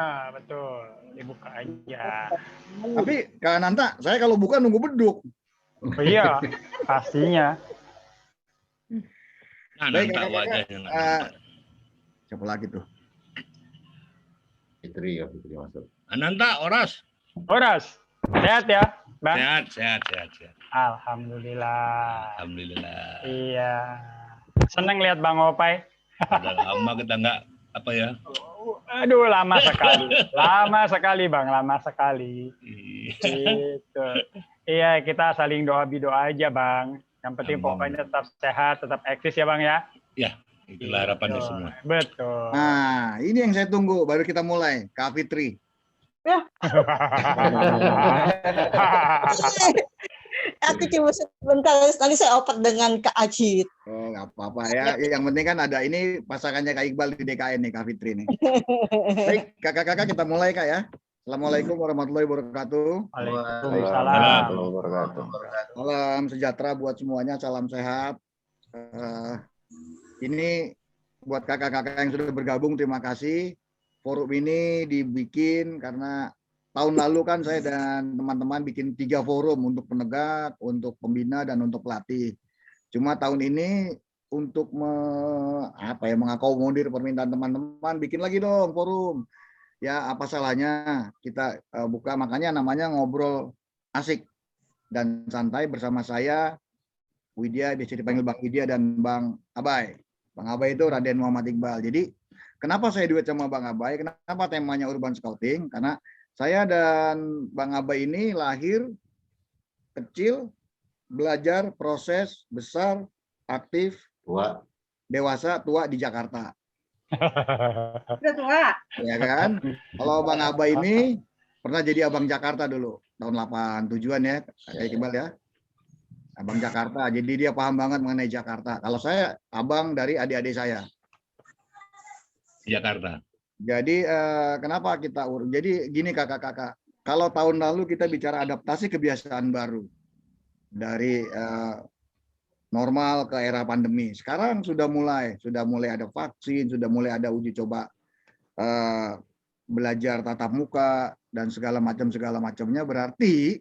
Nah, betul. Dibuka aja. Tapi Kak Ananta, saya kalau buka nunggu beduk. Oh iya, pastinya. Nah, Baik, nampak kakak-kakak. wajahnya nggak nampak. Siapa lagi tuh? Fitri masuk. Ananta, Oras. Horas, sehat ya, Bang? Sehat. Alhamdulillah. Alhamdulillah. Iya. Seneng lihat Bang Opai. Udah lama kita nggak apa ya. Aduh, lama sekali. Lama sekali, Bang. Lama sekali. Iya. Gitu. Iya, kita saling doa aja, Bang. Yang penting Amin. pokoknya tetap sehat, tetap eksis ya, Bang ya. Ya, itulah harapannya semua. Betul. Nah, ini yang saya tunggu. Baru kita mulai. Kak Fitri. Aku cuma sebentar, nanti saya oper dengan Kak Ajit. Oh, nggak apa-apa ya. Yang penting kan ada ini pasangannya Kak Iqbal di DKN nih, Kak Fitri nih. Baik, kakak-kakak kita mulai Kak ya. Assalamualaikum warahmatullahi wabarakatuh. Waalaikumsalam. Salam sejahtera buat semuanya, salam sehat. Ini buat kakak-kakak yang sudah bergabung, terima kasih. Forum ini dibikin karena tahun lalu kan saya dan teman-teman bikin 3 forum untuk penegak, untuk pembina, dan untuk pelatih. Cuma tahun ini untuk mengakomodir permintaan teman-teman, bikin lagi dong forum. Ya apa salahnya kita buka, makanya namanya ngobrol asik dan santai bersama saya, Widya, biasa dipanggil Bang Widya, dan Bang Abai. Bang Abai itu Raden Muhammad Iqbal. Jadi kenapa saya duet sama Bang Abai? Kenapa temanya Urban Scouting? Karena saya dan Bang Abai ini lahir kecil, belajar, proses, besar, aktif, Tua. dewasa, tua di Jakarta. Udah tua. Ya kan? Kalau Bang Abai ini pernah jadi abang Jakarta dulu, tahun 87-an ya, kayak Iqbal ya. Abang Jakarta, jadi dia paham banget mengenai Jakarta. Kalau saya abang dari adik-adik saya. Jakarta. Jadi kenapa kita jadi gini kakak-kakak. Kalau tahun lalu kita bicara adaptasi kebiasaan baru dari normal ke era pandemi. Sekarang sudah mulai ada vaksin, sudah mulai ada uji coba belajar tatap muka dan segala macamnya. Berarti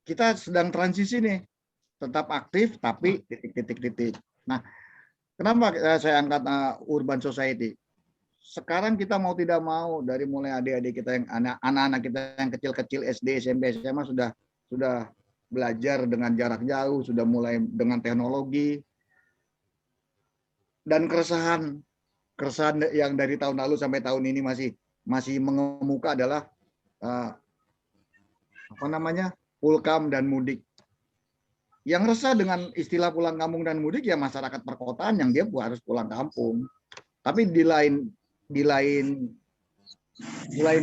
kita sedang transisi nih, tetap aktif tapi titik. Nah, kenapa saya angkat urban society? Sekarang kita mau tidak mau, dari mulai adik-adik kita yang anak-anak kita yang kecil-kecil SD, SMP, SMA sudah belajar dengan jarak jauh, sudah mulai dengan teknologi, dan keresahan yang dari tahun lalu sampai tahun ini masih mengemuka adalah pulkam dan mudik. Yang resah dengan istilah pulang kampung dan mudik ya masyarakat perkotaan yang dia harus pulang kampung. Tapi di lain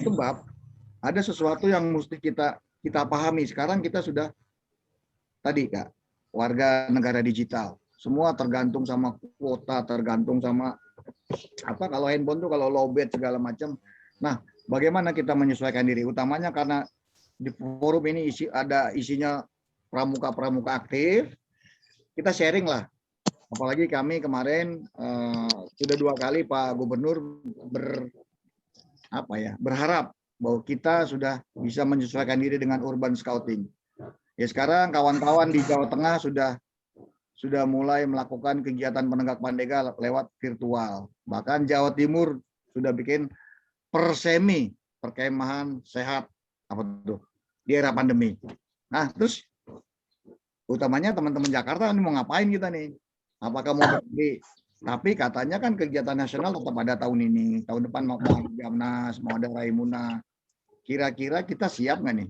sebab ada sesuatu yang mesti kita pahami. Sekarang kita sudah tadi Kak, warga negara digital. Semua tergantung sama kuota, tergantung sama kalau handphone tuh kalau lowbat segala macam. Nah, bagaimana kita menyesuaikan diri? Utamanya karena di forum ini isinya pramuka aktif. Kita sharing lah. Apalagi kami kemarin sudah 2 kali Pak Gubernur berharap bahwa kita sudah bisa menyesuaikan diri dengan urban scouting. Ya sekarang kawan-kawan di Jawa Tengah sudah mulai melakukan kegiatan penegak pandega lewat virtual. Bahkan Jawa Timur sudah bikin persemi, perkemahan sehat di era pandemi. Nah, terus utamanya teman-teman Jakarta ini mau ngapain kita nih? Apakah mau berdiri? Tapi katanya kan kegiatan nasional tetap ada tahun ini. Tahun depan mau ada Gamnas, mau ada Raimuna. Kira-kira kita siap nggak nih?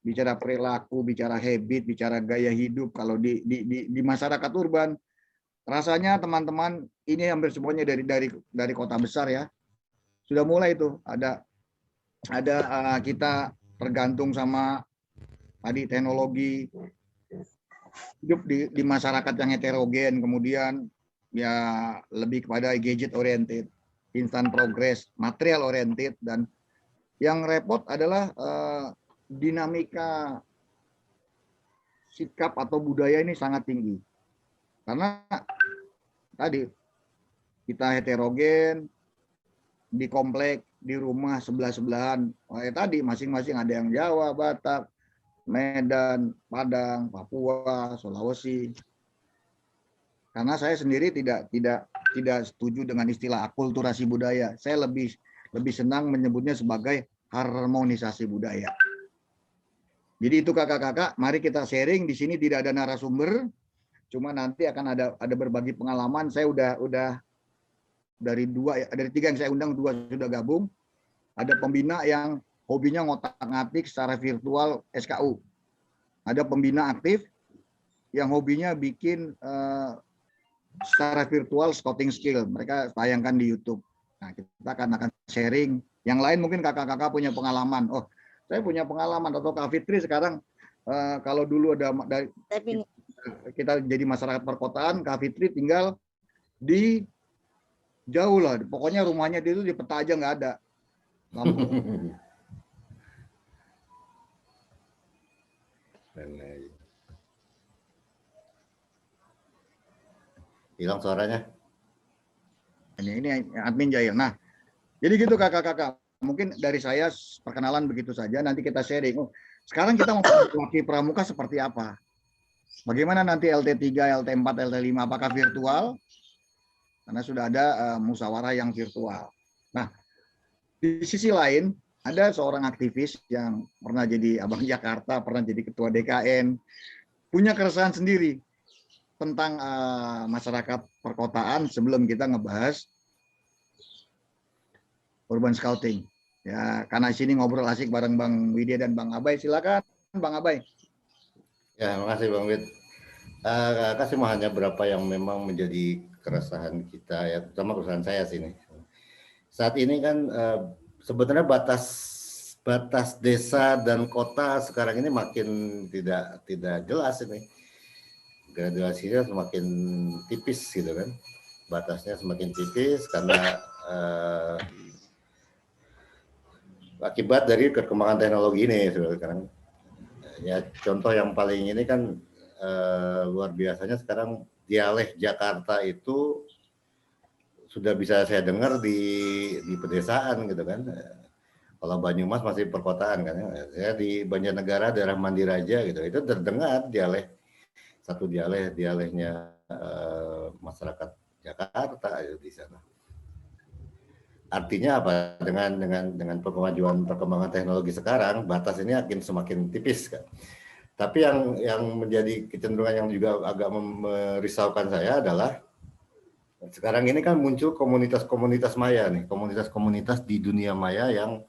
Bicara perilaku, bicara habit, bicara gaya hidup. Kalau di masyarakat urban, rasanya teman-teman ini hampir semuanya dari kota besar ya. Sudah mulai itu ada kita tergantung sama tadi teknologi, hidup di masyarakat yang heterogen, kemudian ya lebih kepada gadget oriented, instant progress, material oriented, dan yang repot adalah dinamika sikap atau budaya ini sangat tinggi. Karena tadi kita heterogen, di komplek, di rumah sebelah-sebelahan. Tadi masing-masing ada yang Jawa, Batak, Medan, Padang, Papua, Sulawesi. Karena saya sendiri tidak setuju dengan istilah akulturasi budaya. Saya lebih senang menyebutnya sebagai harmonisasi budaya. Jadi itu kakak-kakak, mari kita sharing. Di sini tidak ada narasumber, cuma nanti akan ada berbagi pengalaman. Saya udah dari 3 yang saya undang, 2 sudah gabung. Ada pembina yang hobinya ngotak-ngatik secara virtual SKU. Ada pembina aktif yang hobinya bikin secara virtual scouting skill. Mereka tayangkan di YouTube. Nah, kita akan sharing. Yang lain mungkin kakak-kakak punya pengalaman. Oh, saya punya pengalaman. Atau Kak Fitri sekarang kalau dulu kita jadi masyarakat perkotaan, Kak Fitri tinggal di jauh lah. Pokoknya rumahnya dia itu di peta aja nggak ada. Hilang suaranya. Ini admin Jail. Nah, jadi gitu kakak-kakak. Mungkin dari saya perkenalan begitu saja. Nanti kita sharing. Oh, sekarang kita mau laki pramuka seperti apa? Bagaimana nanti LT3, LT4, LT5? Apakah virtual? Karena sudah ada musyawarah yang virtual. Nah, di sisi lain ada seorang aktivis yang pernah jadi Abang Jakarta, pernah jadi ketua DKN, punya keresahan sendiri tentang masyarakat perkotaan sebelum kita ngebahas urban scouting. Ya, karena sini ngobrol asik bareng Bang Widya dan Bang Abai. Silakan Bang Abai. Ya, makasih Bang Wid. Kasih hanya berapa yang memang menjadi keresahan kita ya, terutama keresahan saya sini. Saat ini kan sebenarnya batas desa dan kota sekarang ini makin tidak jelas ini. Gradasinya semakin tipis gitu kan. Batasnya semakin tipis karena akibat dari perkembangan teknologi ini sekarang. Ya contoh yang paling ini kan luar biasanya sekarang dialek Jakarta itu sudah bisa saya dengar di pedesaan gitu kan. Kalau Banyumas masih perkotaan kan ya. Saya di Banjarnegara daerah Mandiraja gitu. Itu terdengar dialeknya masyarakat Jakarta di sana. Artinya apa? Dengan perkembangan teknologi sekarang, batas ini akan semakin tipis kan. Tapi yang menjadi kecenderungan yang juga agak merisaukan saya adalah sekarang ini kan muncul komunitas-komunitas maya nih, komunitas-komunitas di dunia maya yang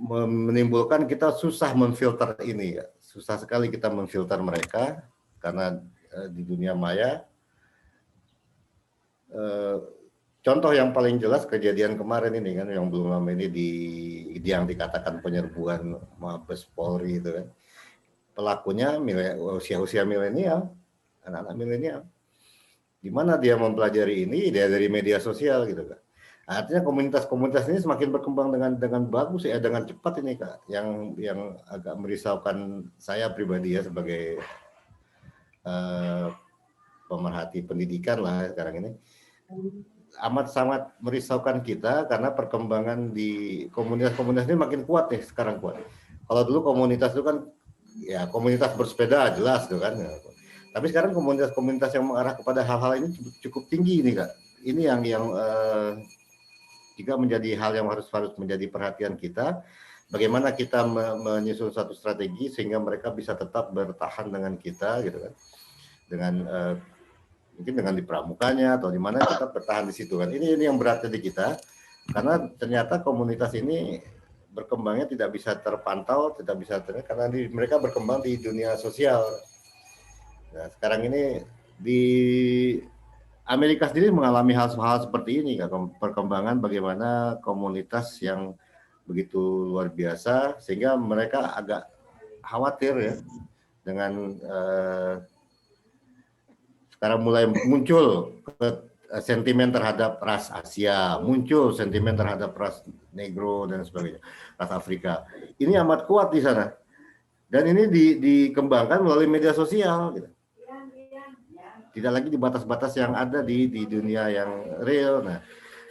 menimbulkan kita susah memfilter ini ya. Susah sekali kita memfilter mereka karena di dunia maya contoh yang paling jelas kejadian kemarin ini kan yang belum lama ini yang dikatakan penyerbuan Mabes Polri itu kan. Pelakunya usia milenial, anak-anak milenial. Di mana dia mempelajari ini dia dari media sosial gitu kan. Artinya komunitas-komunitas ini semakin berkembang dengan bagus ya, dengan cepat ini Kak. Yang agak merisaukan saya pribadi ya sebagai pemerhati pendidikan lah sekarang ini. Amat sangat merisaukan kita karena perkembangan di komunitas-komunitas ini makin kuat nih sekarang kuat. Kalau dulu komunitas itu kan ya komunitas bersepeda jelas tuh kan. Tapi sekarang komunitas-komunitas yang mengarah kepada hal-hal ini cukup tinggi nih Kak. Ini yang juga menjadi hal yang harus menjadi perhatian kita. Bagaimana kita menyusun satu strategi sehingga mereka bisa tetap bertahan dengan kita gitu kan. Dengan mungkin dengan di pramukanya atau di mana kita bertahan di situ kan. Ini yang beratnya di kita karena ternyata komunitas ini berkembangnya tidak bisa terpantau, karena mereka berkembang di dunia sosial. Nah, sekarang ini di Amerika sendiri mengalami hal-hal seperti ini, perkembangan bagaimana komunitas yang begitu luar biasa sehingga mereka agak khawatir ya dengan sekarang mulai muncul sentimen terhadap ras Asia, muncul sentimen terhadap ras Negro dan sebagainya, ras Afrika. Ini amat kuat di sana. Dan ini dikembangkan melalui media sosial. Gitu. Tidak lagi di batas-batas yang ada di dunia yang real. Nah,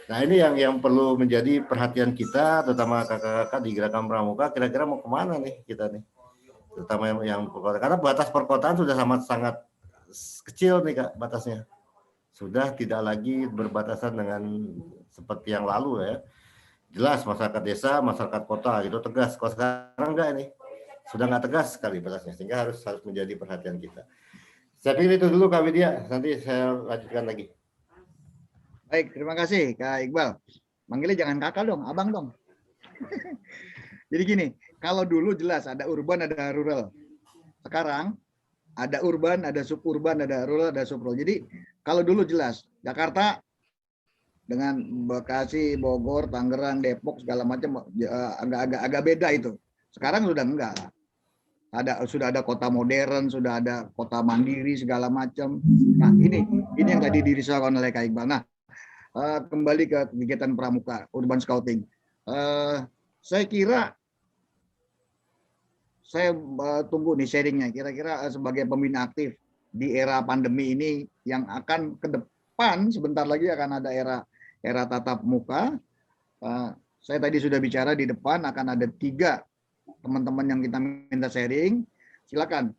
Nah ini yang perlu menjadi perhatian kita, terutama kakak-kakak di Gerakan Pramuka. Kira-kira mau kemana nih kita nih? Terutama yang perkotaan. Karena batas perkotaan sudah sangat kecil nih Kak batasnya. Sudah tidak lagi berbatasan dengan seperti yang lalu ya. Jelas masyarakat desa, masyarakat kota gitu tegas. Kalau sekarang enggak ini. Sudah nggak tegas sekali batasnya. Sehingga harus menjadi perhatian kita. Saya pikir itu dulu Kak Widya. Nanti saya lanjutkan lagi. Baik, terima kasih Kak Iqbal. Manggilnya jangan kakak dong, abang dong. Jadi gini, kalau dulu jelas ada urban, ada rural. Sekarang ada urban, ada suburban, ada rural, ada subrural. Jadi kalau dulu jelas Jakarta dengan Bekasi, Bogor, Tangerang, Depok segala macam agak beda itu. Sekarang sudah enggak. Sudah ada kota modern, sudah ada kota mandiri segala macam. Nah, ini yang tadi dirisaukan oleh Kak Iqbal. Nah, kembali ke kegiatan Pramuka Urban Scouting. Saya kira saya tunggu nih sharingnya. Kira-kira sebagai pembina aktif di era pandemi ini yang akan ke depan sebentar lagi akan ada era tatap muka. Saya tadi sudah bicara di depan akan ada 3 teman-teman yang kita minta sharing. Silakan.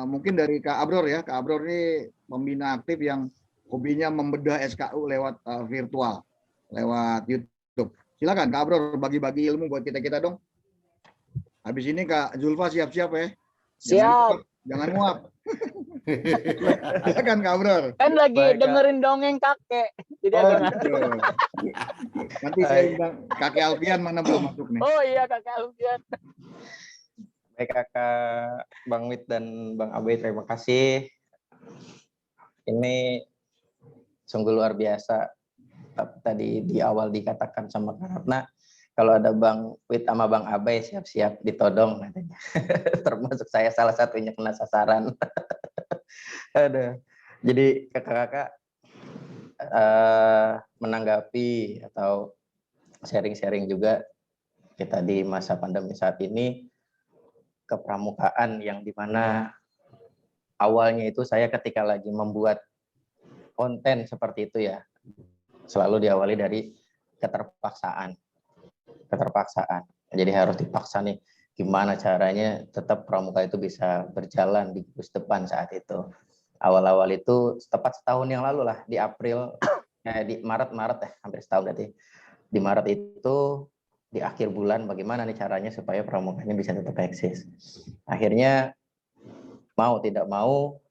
Mungkin dari Kak Abror ya. Kak Abror ini pembina aktif yang hobinya membedah SKU lewat virtual, lewat YouTube. Silakan Kak Abror bagi-bagi ilmu buat kita dong. Habis ini Kak Zulfa siap-siap ya. Siap. Jangan nguap. Silakan Kak Abror. Kan lagi Baik, Kak. dengerin dongeng kakek. Jadi Oh, agak gitu. Nanti saya undang Kakek Alfian mana belum masuk nih. Oh iya kakak Alfian. Baik Kakak Bang Wid dan Bang Abai, terima kasih. Ini sungguh luar biasa. Tadi di awal dikatakan sama Kak Ratna, kalau ada Bang Wid sama Bang Abai siap-siap ditodong nantinya. Termasuk saya salah satunya kena sasaran. Aduh. Jadi kakak-kakak menanggapi atau sharing-sharing juga kita di masa pandemi saat ini, kepramukaan yang dimana awalnya itu saya ketika lagi membuat konten seperti itu ya, selalu diawali dari keterpaksaan. Jadi harus dipaksa nih, gimana caranya tetap pramuka itu bisa berjalan di Gus depan saat itu. Awal-awal itu tepat setahun yang lalu lah, di April, di Maret hampir setahun berarti. Di Maret itu di akhir bulan bagaimana nih caranya supaya pramukanya bisa tetap eksis. Akhirnya mau tidak mau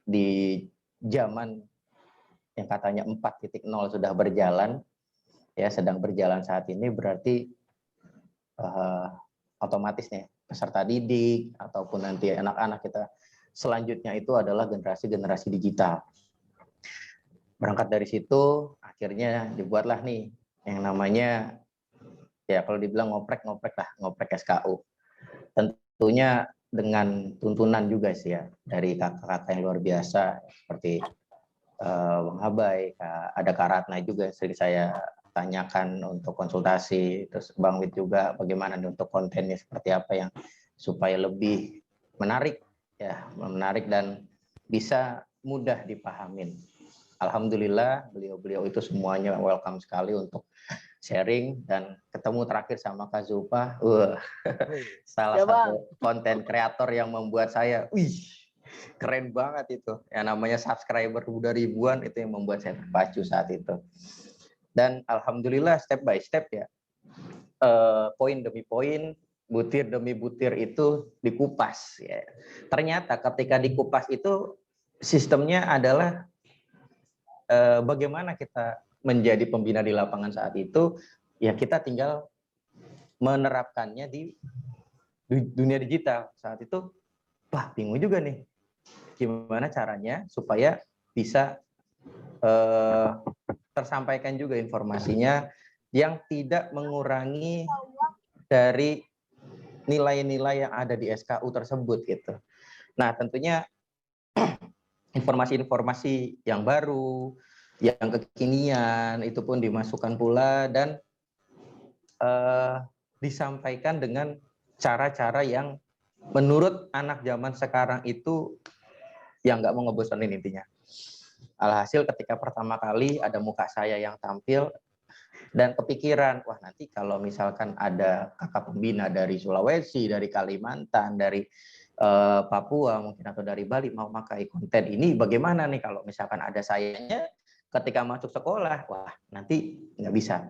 di zaman yang katanya 4.0 sudah berjalan, ya sedang berjalan saat ini, berarti otomatis nih peserta didik ataupun nanti anak-anak kita selanjutnya itu adalah generasi digital. Berangkat dari situ akhirnya dibuatlah nih yang namanya, ya kalau dibilang ngoprek SKU. Tentunya dengan tuntunan juga sih ya dari kakak-kakak yang luar biasa seperti Bang Abai, ada Kak Ratna juga yang sering saya tanyakan untuk konsultasi, terus Bang Wid juga bagaimana nih untuk kontennya seperti apa yang supaya lebih menarik dan bisa mudah dipahamin. Alhamdulillah beliau-beliau itu semuanya welcome sekali untuk sharing, dan ketemu terakhir sama Kak Zulfa, salah satu konten kreator yang membuat saya, keren banget itu. Yang namanya subscriber udah ribuan, itu yang membuat saya terpacu saat itu. Dan alhamdulillah step by step ya, poin demi poin, butir demi butir itu dikupas. Ya. Ternyata ketika dikupas itu sistemnya adalah bagaimana kita menjadi pembina di lapangan saat itu, ya kita tinggal menerapkannya di dunia digital. Saat itu, wah bingung juga nih, gimana caranya supaya bisa tersampaikan juga informasinya yang tidak mengurangi dari nilai-nilai yang ada di SKU tersebut gitu. Nah tentunya informasi-informasi yang baru, yang kekinian itu pun dimasukkan pula dan disampaikan dengan cara-cara yang menurut anak zaman sekarang itu yang nggak mau ngebosenin intinya. Alhasil ketika pertama kali ada muka saya yang tampil, Dan kepikiran, wah nanti kalau misalkan ada kakak pembina dari Sulawesi, dari Kalimantan, dari Papua mungkin atau dari Bali mau pakai konten ini, bagaimana nih kalau misalkan ada sayanya ketika masuk sekolah, wah nanti nggak bisa.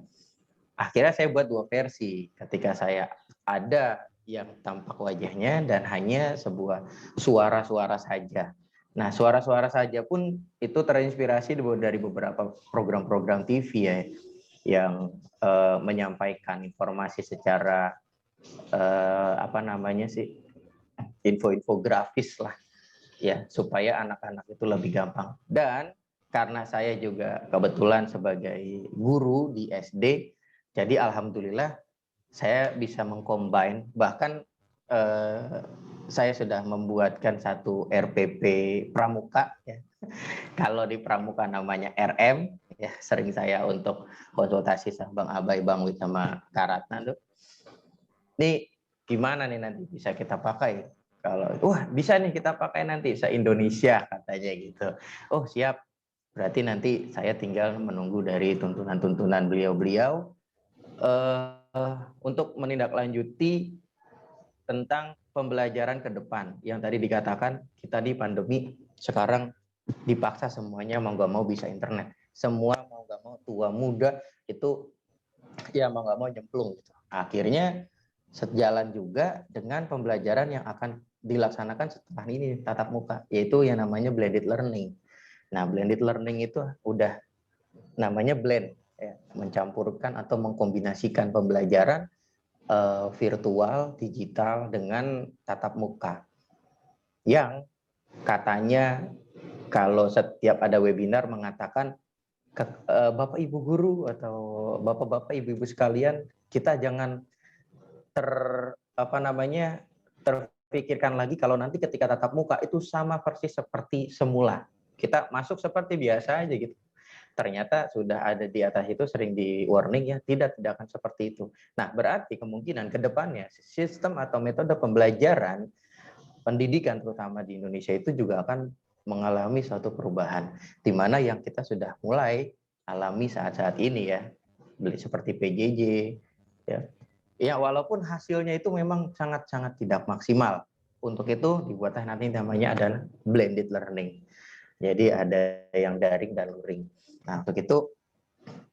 Akhirnya saya buat 2 versi, ketika saya ada yang tampak wajahnya dan hanya sebuah suara-suara saja. Nah, suara-suara saja pun itu terinspirasi dari beberapa program-program TV ya, yang menyampaikan informasi secara infografis lah ya, supaya anak-anak itu lebih gampang. Dan karena saya juga kebetulan sebagai guru di SD, jadi alhamdulillah saya bisa mengcombine, bahkan saya sudah membuatkan satu RPP Pramuka ya. Kalau di Pramuka namanya RM ya, sering saya untuk konsultasi sama Bang Abai, Bang Wid sama Karatna tuh. Nih gimana nih nanti bisa kita pakai? Kalau wah bisa nih kita pakai nanti se-Indonesia katanya gitu. Oh siap. Berarti nanti saya tinggal menunggu dari tuntunan-tuntunan beliau-beliau untuk menindaklanjuti tentang pembelajaran ke depan. Yang tadi dikatakan kita di pandemi sekarang dipaksa semuanya mau nggak mau bisa internet. Semua mau nggak mau, tua muda itu ya mau nggak mau nyemplung gitu. Akhirnya sejalan juga dengan pembelajaran yang akan dilaksanakan setelah ini tatap muka, yaitu yang namanya blended learning. Nah, blended learning itu udah namanya blend, ya, mencampurkan atau mengkombinasikan pembelajaran virtual, digital dengan tatap muka. Yang katanya kalau setiap ada webinar mengatakan Bapak Ibu guru atau Bapak-bapak Ibu-ibu sekalian, kita jangan terpikirkan lagi kalau nanti ketika tatap muka itu sama persis seperti semula. Kita masuk seperti biasa aja gitu. Ternyata sudah ada di atas itu sering di warning ya, tidak akan seperti itu. Nah, berarti kemungkinan ke depannya sistem atau metode pembelajaran pendidikan terutama di Indonesia itu juga akan mengalami suatu perubahan, di mana yang kita sudah mulai alami saat-saat ini ya, seperti PJJ, ya walaupun hasilnya itu memang sangat-sangat tidak maksimal. Untuk itu dibuatlah nanti namanya adalah blended learning. Jadi ada yang daring dan luring. Nah untuk itu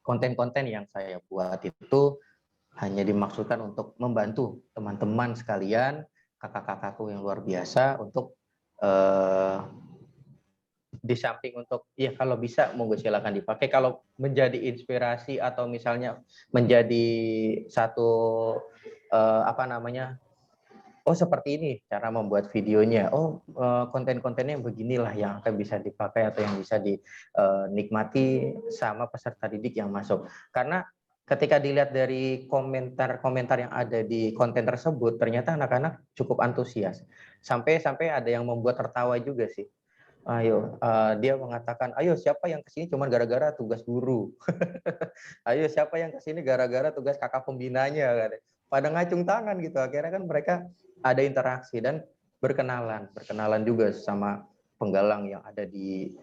konten-konten yang saya buat itu hanya dimaksudkan untuk membantu teman-teman sekalian, kakak-kakakku yang luar biasa untuk di samping untuk ya kalau bisa monggo silakan dipakai, kalau menjadi inspirasi atau misalnya menjadi satu oh seperti ini cara membuat videonya, oh konten-kontennya beginilah yang akan bisa dipakai atau yang bisa dinikmati sama peserta didik yang masuk. Karena ketika dilihat dari komentar-komentar yang ada di konten tersebut, ternyata anak-anak cukup antusias. Sampai ada yang membuat tertawa juga sih. Dia mengatakan, ayo siapa yang kesini cuma gara-gara tugas guru. Ayo siapa yang kesini gara-gara tugas kakak pembinanya. Pada ngacung tangan gitu. Akhirnya kan mereka ada interaksi dan berkenalan juga sama penggalang yang ada di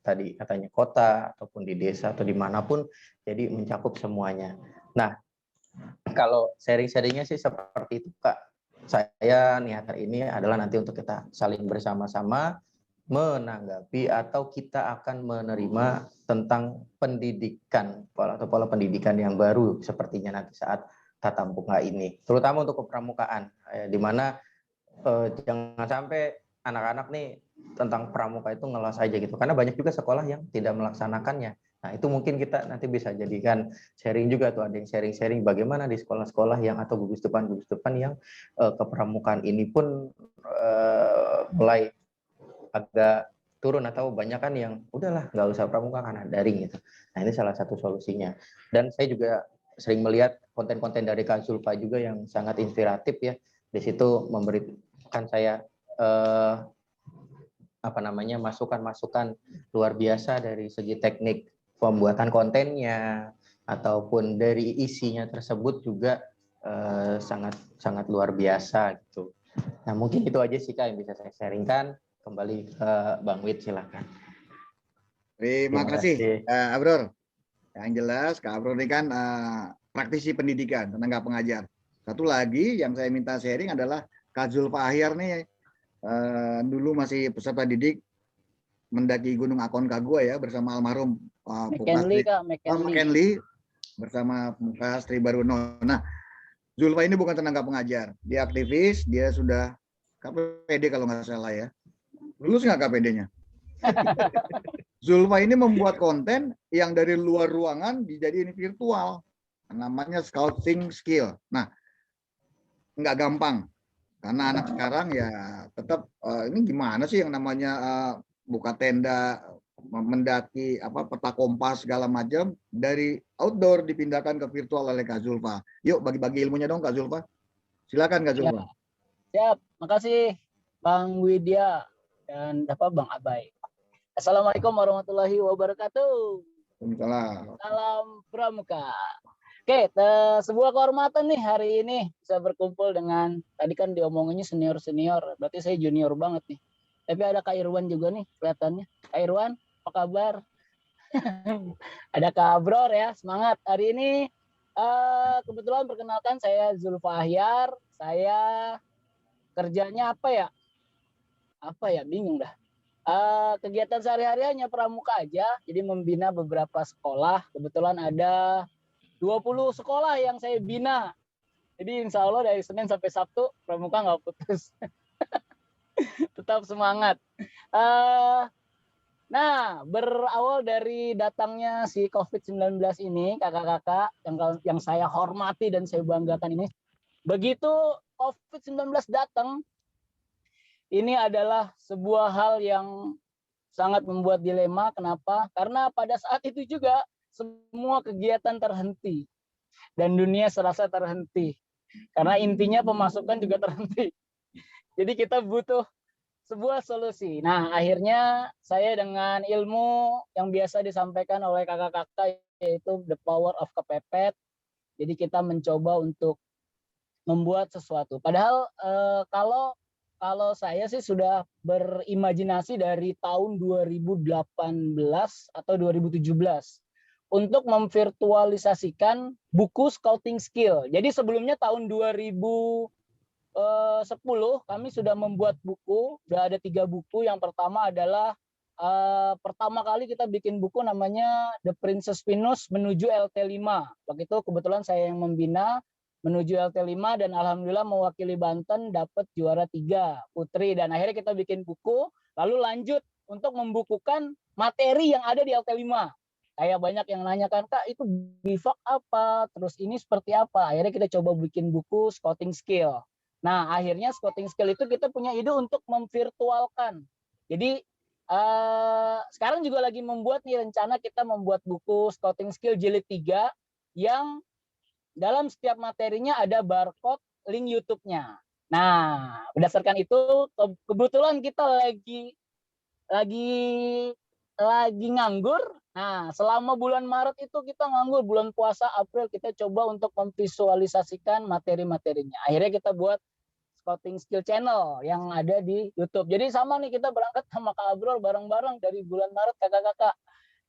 tadi katanya kota ataupun di desa atau dimanapun, jadi mencakup semuanya. Nah, kalau sharing-sharingnya sih seperti itu Kak. Saya niat hari ini adalah nanti untuk kita saling bersama-sama menanggapi atau kita akan menerima tentang pendidikan atau pola pendidikan yang baru sepertinya nanti saat tatap muka ini, terutama untuk kepramukaan, di mana jangan sampai anak-anak nih tentang pramuka itu ngelos aja gitu, karena banyak juga sekolah yang tidak melaksanakannya. Nah itu mungkin kita nanti bisa jadikan sharing juga tuh, ada yang sharing bagaimana di sekolah-sekolah yang atau gugus depan yang kepramukaan ini pun mulai agak turun atau banyak kan yang udahlah nggak usah pramuka karena daring gitu. Nah ini salah satu solusinya. Dan saya juga sering melihat konten-konten dari Kak Zulfa juga yang sangat inspiratif ya. Di situ memberikan saya masukan-masukan luar biasa dari segi teknik pembuatan kontennya ataupun dari isinya tersebut juga sangat luar biasa gitu. Nah mungkin itu aja sih Kak yang bisa saya sharingkan. Kembali ke Bang Wid, silakan. Terima kasih, Abror. Yang jelas Kak Abro ini kan praktisi pendidikan, tenaga pengajar. Satu lagi yang saya minta sharing adalah Kak Zulfa Ahyar nih, dulu masih peserta didik mendaki Gunung Aconcagua ya bersama almarhum McKinley, Kak, McKinley bersama Mukas Tribaruno. Nah, Zulfa ini bukan tenaga pengajar, dia aktivis, dia sudah KPD kalau nggak salah ya. Lulus nggak KPD-nya? Zulfa ini membuat konten yang dari luar ruangan dijadiin virtual, namanya scouting skill. Nah, nggak gampang karena anak sekarang ya tetap ini gimana sih yang namanya buka tenda, mendaki peta kompas segala macam dari outdoor dipindahkan ke virtual oleh Kak Zulfa. Yuk bagi-bagi ilmunya dong Kak Zulfa. Silakan Kak Zulfa. Siap, makasih Bang Widya dan Bang Abai. Assalamualaikum warahmatullahi wabarakatuh. Waalaikumsalam. Salam Pramuka. Oke, sebuah kehormatan nih hari ini bisa berkumpul dengan, tadi kan diomonginnya senior-senior, berarti saya junior banget nih. Tapi ada Kak Irwan juga nih kelihatannya. Kak Irwan, apa kabar? Ada Kak Abror ya, semangat. Hari ini kebetulan perkenalkan saya Zulfa Ahyar. Saya kerjanya apa ya? Bingung dah. Kegiatan sehari-hari hanya pramuka aja, jadi membina beberapa sekolah. Kebetulan ada 20 sekolah yang saya bina. Jadi insya Allah dari Senin sampai Sabtu pramuka nggak putus. Tetap semangat. Nah, berawal dari datangnya si COVID-19 ini, kakak-kakak yang saya hormati dan saya banggakan ini, begitu COVID-19 datang, ini adalah sebuah hal yang sangat membuat dilema. Kenapa? Karena pada saat itu juga semua kegiatan terhenti. Dan dunia serasa terhenti. Karena intinya pemasukan juga terhenti. Jadi kita butuh sebuah solusi. Nah, akhirnya saya dengan ilmu yang biasa disampaikan oleh kakak-kakak, yaitu The Power of Kepepet. Jadi kita mencoba untuk membuat sesuatu. Padahal kalau saya sih sudah berimajinasi dari tahun 2018 atau 2017 untuk memvirtualisasikan buku scouting skill. Jadi sebelumnya tahun 2010 kami sudah membuat buku, sudah ada 3 buku. Yang pertama adalah pertama kali kita bikin buku namanya The Princess Venus menuju LT5. Begitu kebetulan saya yang membina menuju LT5 dan alhamdulillah mewakili Banten dapat juara 3 putri, dan akhirnya kita bikin buku lalu lanjut untuk membukukan materi yang ada di LT5. Kayak banyak yang nanyakan, Kak itu bivak apa, terus ini seperti apa. Akhirnya kita coba bikin buku scouting skill. Nah akhirnya scouting skill itu kita punya ide untuk memvirtualkan. Jadi sekarang juga lagi membuat nih rencana kita membuat buku scouting skill jilid 3 yang dalam setiap materinya ada barcode link YouTube-nya. Nah, berdasarkan itu kebetulan kita lagi nganggur. Nah, selama bulan Maret itu kita nganggur, bulan puasa April kita coba untuk memvisualisasikan materi-materinya. Akhirnya kita buat Scouting Skill Channel yang ada di YouTube. Jadi sama nih, kita berangkat sama Kak Abror bareng-bareng dari bulan Maret kakak-kakak.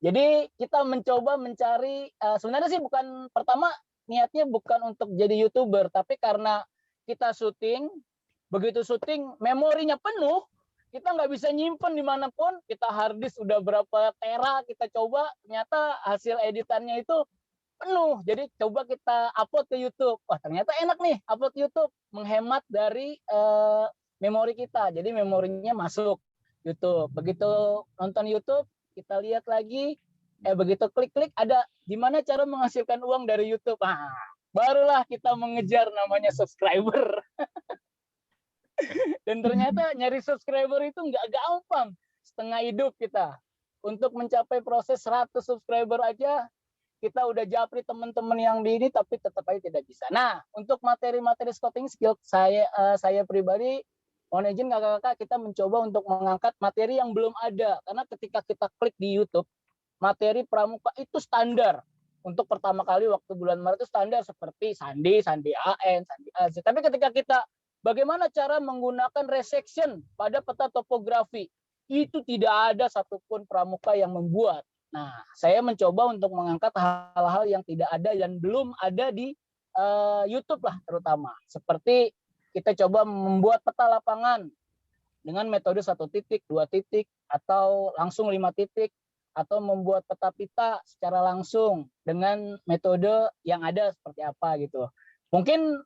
Jadi kita mencoba mencari, sebenarnya sih bukan pertama niatnya bukan untuk jadi YouTuber, tapi karena kita syuting, begitu syuting memorinya penuh, kita nggak bisa nyimpen dimanapun. Kita harddisk udah berapa tera kita coba, ternyata hasil editannya itu penuh. Jadi coba kita upload ke YouTube. Wah ternyata enak nih upload YouTube, menghemat dari memori kita. Jadi memorinya masuk YouTube. Begitu nonton YouTube, kita lihat lagi, begitu klik-klik ada gimana cara menghasilkan uang dari YouTube. Barulah kita mengejar namanya subscriber. Dan ternyata nyari subscriber itu nggak gampang. Setengah hidup kita. Untuk mencapai proses 100 subscriber aja, kita udah japri teman-teman yang di ini, tapi tetap aja tidak bisa. Nah, untuk materi-materi scouting skill, saya pribadi, mohon izin kakak-kakak, kita mencoba untuk mengangkat materi yang belum ada. Karena ketika kita klik di YouTube, materi pramuka itu standar. Untuk pertama kali waktu bulan Maret itu standar seperti Sandi AN, Sandi AZ. Tapi ketika kita bagaimana cara menggunakan resection pada peta topografi, itu tidak ada satupun pramuka yang membuat. Nah, saya mencoba untuk mengangkat hal-hal yang tidak ada dan belum ada di YouTube lah terutama. Seperti kita coba membuat peta lapangan dengan metode 1 titik, 2 titik, atau langsung 5 titik, atau membuat peta-pita secara langsung dengan metode yang ada seperti apa gitu. Mungkin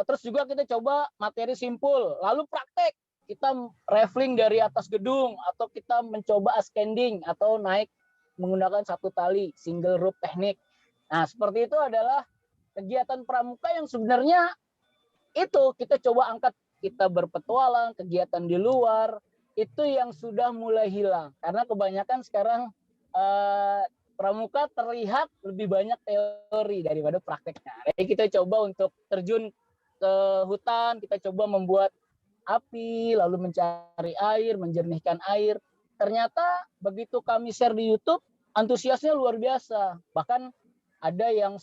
terus juga kita coba materi simpul, lalu praktek. Kita rafling dari atas gedung, atau kita mencoba ascending, atau naik menggunakan 1 tali, single rope teknik. Nah, seperti itu adalah kegiatan pramuka yang sebenarnya itu kita coba angkat, kita berpetualang, kegiatan di luar, itu yang sudah mulai hilang. Karena kebanyakan sekarang pramuka terlihat lebih banyak teori daripada prakteknya. Jadi kita coba untuk terjun ke hutan, kita coba membuat api, lalu mencari air, menjernihkan air. Ternyata begitu kami share di YouTube, antusiasnya luar biasa. Bahkan ada yang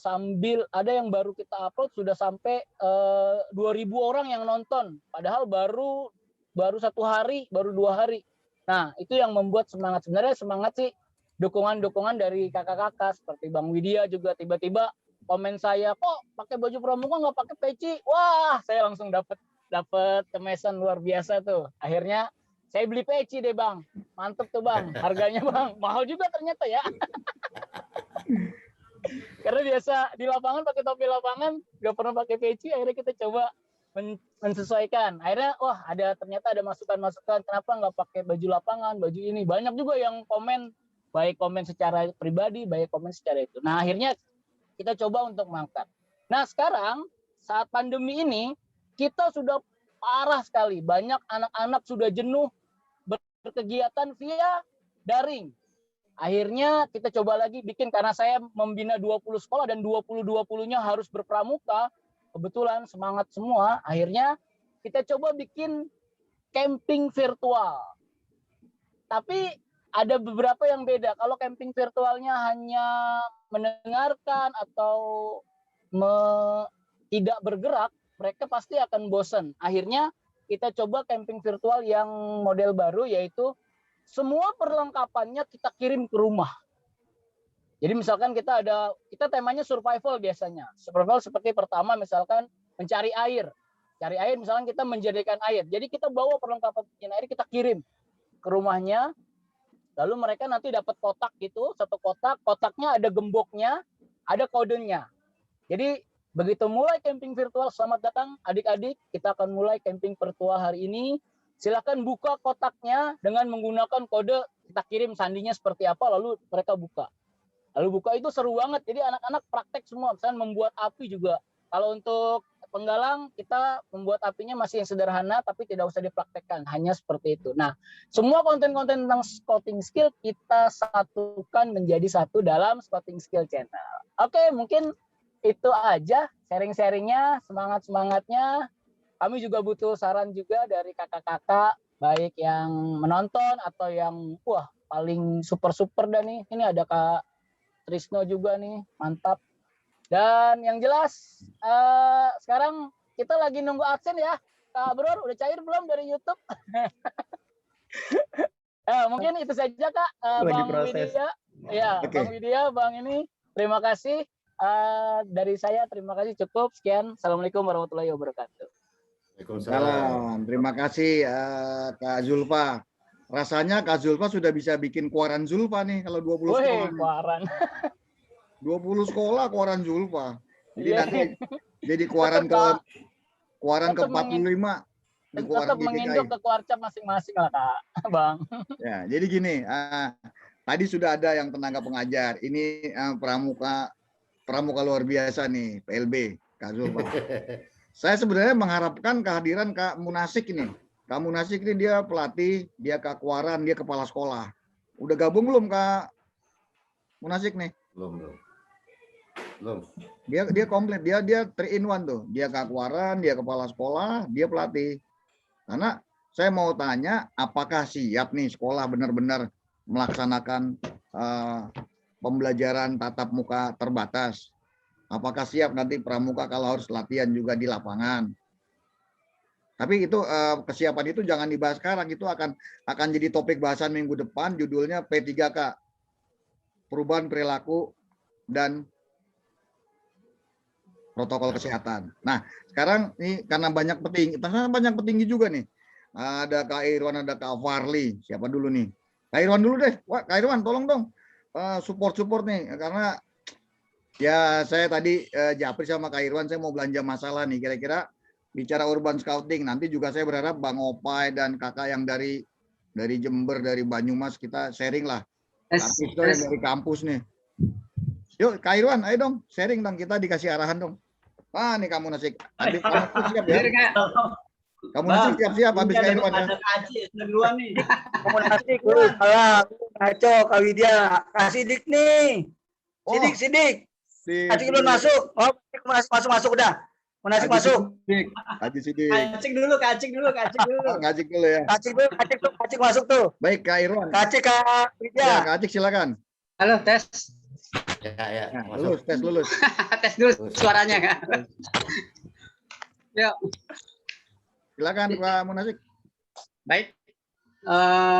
baru kita upload sudah sampai 2.000 orang yang nonton. Padahal baru 1 hari, baru 2 hari. Nah, itu yang membuat semangat. Sebenarnya semangat sih dukungan-dukungan dari kakak-kakak seperti Bang Widya juga tiba-tiba komen saya, kok pakai baju pramuka nggak pakai peci? Wah, saya langsung dapat kemesan luar biasa tuh. Akhirnya saya beli peci deh Bang. Mantep tuh Bang. Harganya Bang mahal juga ternyata ya. Karena biasa di lapangan pakai topi lapangan, nggak pernah pakai peci. Akhirnya kita coba mensesuaikan. Akhirnya ternyata ada masukan-masukan kenapa nggak pakai baju lapangan, baju ini. Banyak juga yang komen, baik komen secara pribadi, baik komen secara itu. Nah, akhirnya kita coba untuk mengangkat. Nah, sekarang saat pandemi ini kita sudah parah sekali. Banyak anak-anak sudah jenuh berkegiatan via daring. Akhirnya kita coba lagi bikin, karena saya membina 20 sekolah dan 20-20-nya harus berpramuka. Kebetulan semangat semua. Akhirnya kita coba bikin camping virtual. Tapi ada beberapa yang beda. Kalau camping virtualnya hanya mendengarkan atau tidak bergerak, mereka pasti akan bosan. Akhirnya kita coba camping virtual yang model baru, yaitu semua perlengkapannya kita kirim ke rumah. Jadi misalkan kita temanya survival biasanya. Survival seperti pertama misalkan mencari air. Cari air misalkan kita menjadikan air. Jadi kita bawa perlengkapan air, kita kirim ke rumahnya. Lalu mereka nanti dapat kotak gitu, 1 kotak. Kotaknya ada gemboknya, ada kodenya. Jadi begitu mulai camping virtual, selamat datang adik-adik, kita akan mulai camping virtual hari ini. Silakan buka kotaknya dengan menggunakan kode, kita kirim sandinya seperti apa, lalu mereka buka. Lalu buka itu seru banget, jadi anak-anak praktek semua, misalnya membuat api juga. Kalau untuk penggalang, kita membuat apinya masih yang sederhana, tapi tidak usah dipraktekkan, hanya seperti itu. Nah, semua konten-konten tentang scouting skill kita satukan menjadi satu dalam Scouting Skill Channel. Oke, mungkin itu aja sharing-sharingnya, semangat-semangatnya. Kami juga butuh saran juga dari kakak-kakak, baik yang menonton atau yang paling super-super dah nih. Ini ada Kak Trisno juga nih, mantap. Dan yang jelas sekarang kita lagi nunggu adsen ya. Kak Bror, udah cair belum dari YouTube? Mungkin itu saja Kak. Bang Widya. Ya, okay. Bang Widya, Bang ini. Terima kasih. Dari saya terima kasih, cukup sekian. Assalamualaikum warahmatullahi wabarakatuh. Waalaikumsalam. Terima kasih Kak Zulfa. Rasanya Kak Zulfa sudah bisa bikin kuaran Zulfa nih kalau 20 sekolah. Kuaran. 20 sekolah kuaran Zulfa. Jadi nanti jadi kuaran ke 45. Tetap menginduk ke kuarcap masing-masing lah Kak, Bang. Ya, jadi gini, tadi sudah ada yang tenaga pengajar. Ini pramuka luar biasa nih, PLB, Kak Zulfa. Saya sebenarnya mengharapkan kehadiran Kak Munasik ini. Kak Munasik ini dia pelatih, dia Kak Kuaran, dia kepala sekolah. Udah gabung belum Kak Munasik nih? Belum. Dia komplit, dia 3-in-1 tuh. Dia Kak Kuaran, dia kepala sekolah, dia pelatih. Karena saya mau tanya, apakah siap nih sekolah benar-benar melaksanakan pembelajaran tatap muka terbatas? Apakah siap nanti pramuka kalau harus latihan juga di lapangan? Tapi itu kesiapan itu jangan dibahas sekarang, itu akan jadi topik bahasan minggu depan, judulnya P3K. perubahan perilaku dan protokol kesehatan. Nah, sekarang ini karena banyak petinggi juga nih. Ada Kak Irwan, ada Kak Farli. Siapa dulu nih? Kak Irwan dulu deh. Wah, Kak Irwan tolong dong support nih, karena ya saya tadi japri sama Kak Irwan, saya mau belanja masalah nih, kira-kira bicara urban scouting. Nanti juga saya berharap Bang Opai dan kakak yang dari Jember, dari Banyumas, kita sharing lah. Tapi itu yang dari kampus nih. Yuk Kak Irwan, ayo dong sharing dong, kita dikasih arahan dong. Nih kamu Nasik. Kamu siap ya? Kamu Nasik siap-siap habis Kak Irwan ya. Ada Kaji duluan nih. Kamu Nasik. Ngaco Kak Widya. Kasih Sidik nih. Sidik. Kacik dulu masuk. Oh, masuk udah. Munasik masuk. Haji Sidik. Kacik dulu. Ngajik dulu ya. Kacik masuk tuh. Baik Kak Irwan. Kacik Kak Ya, Widya. Kak Acik silakan. Halo, tes. Ya, Nah, masuk. lulus. Tes dulu suaranya kan. Yuk. Silakan Pak Munasik. Baik.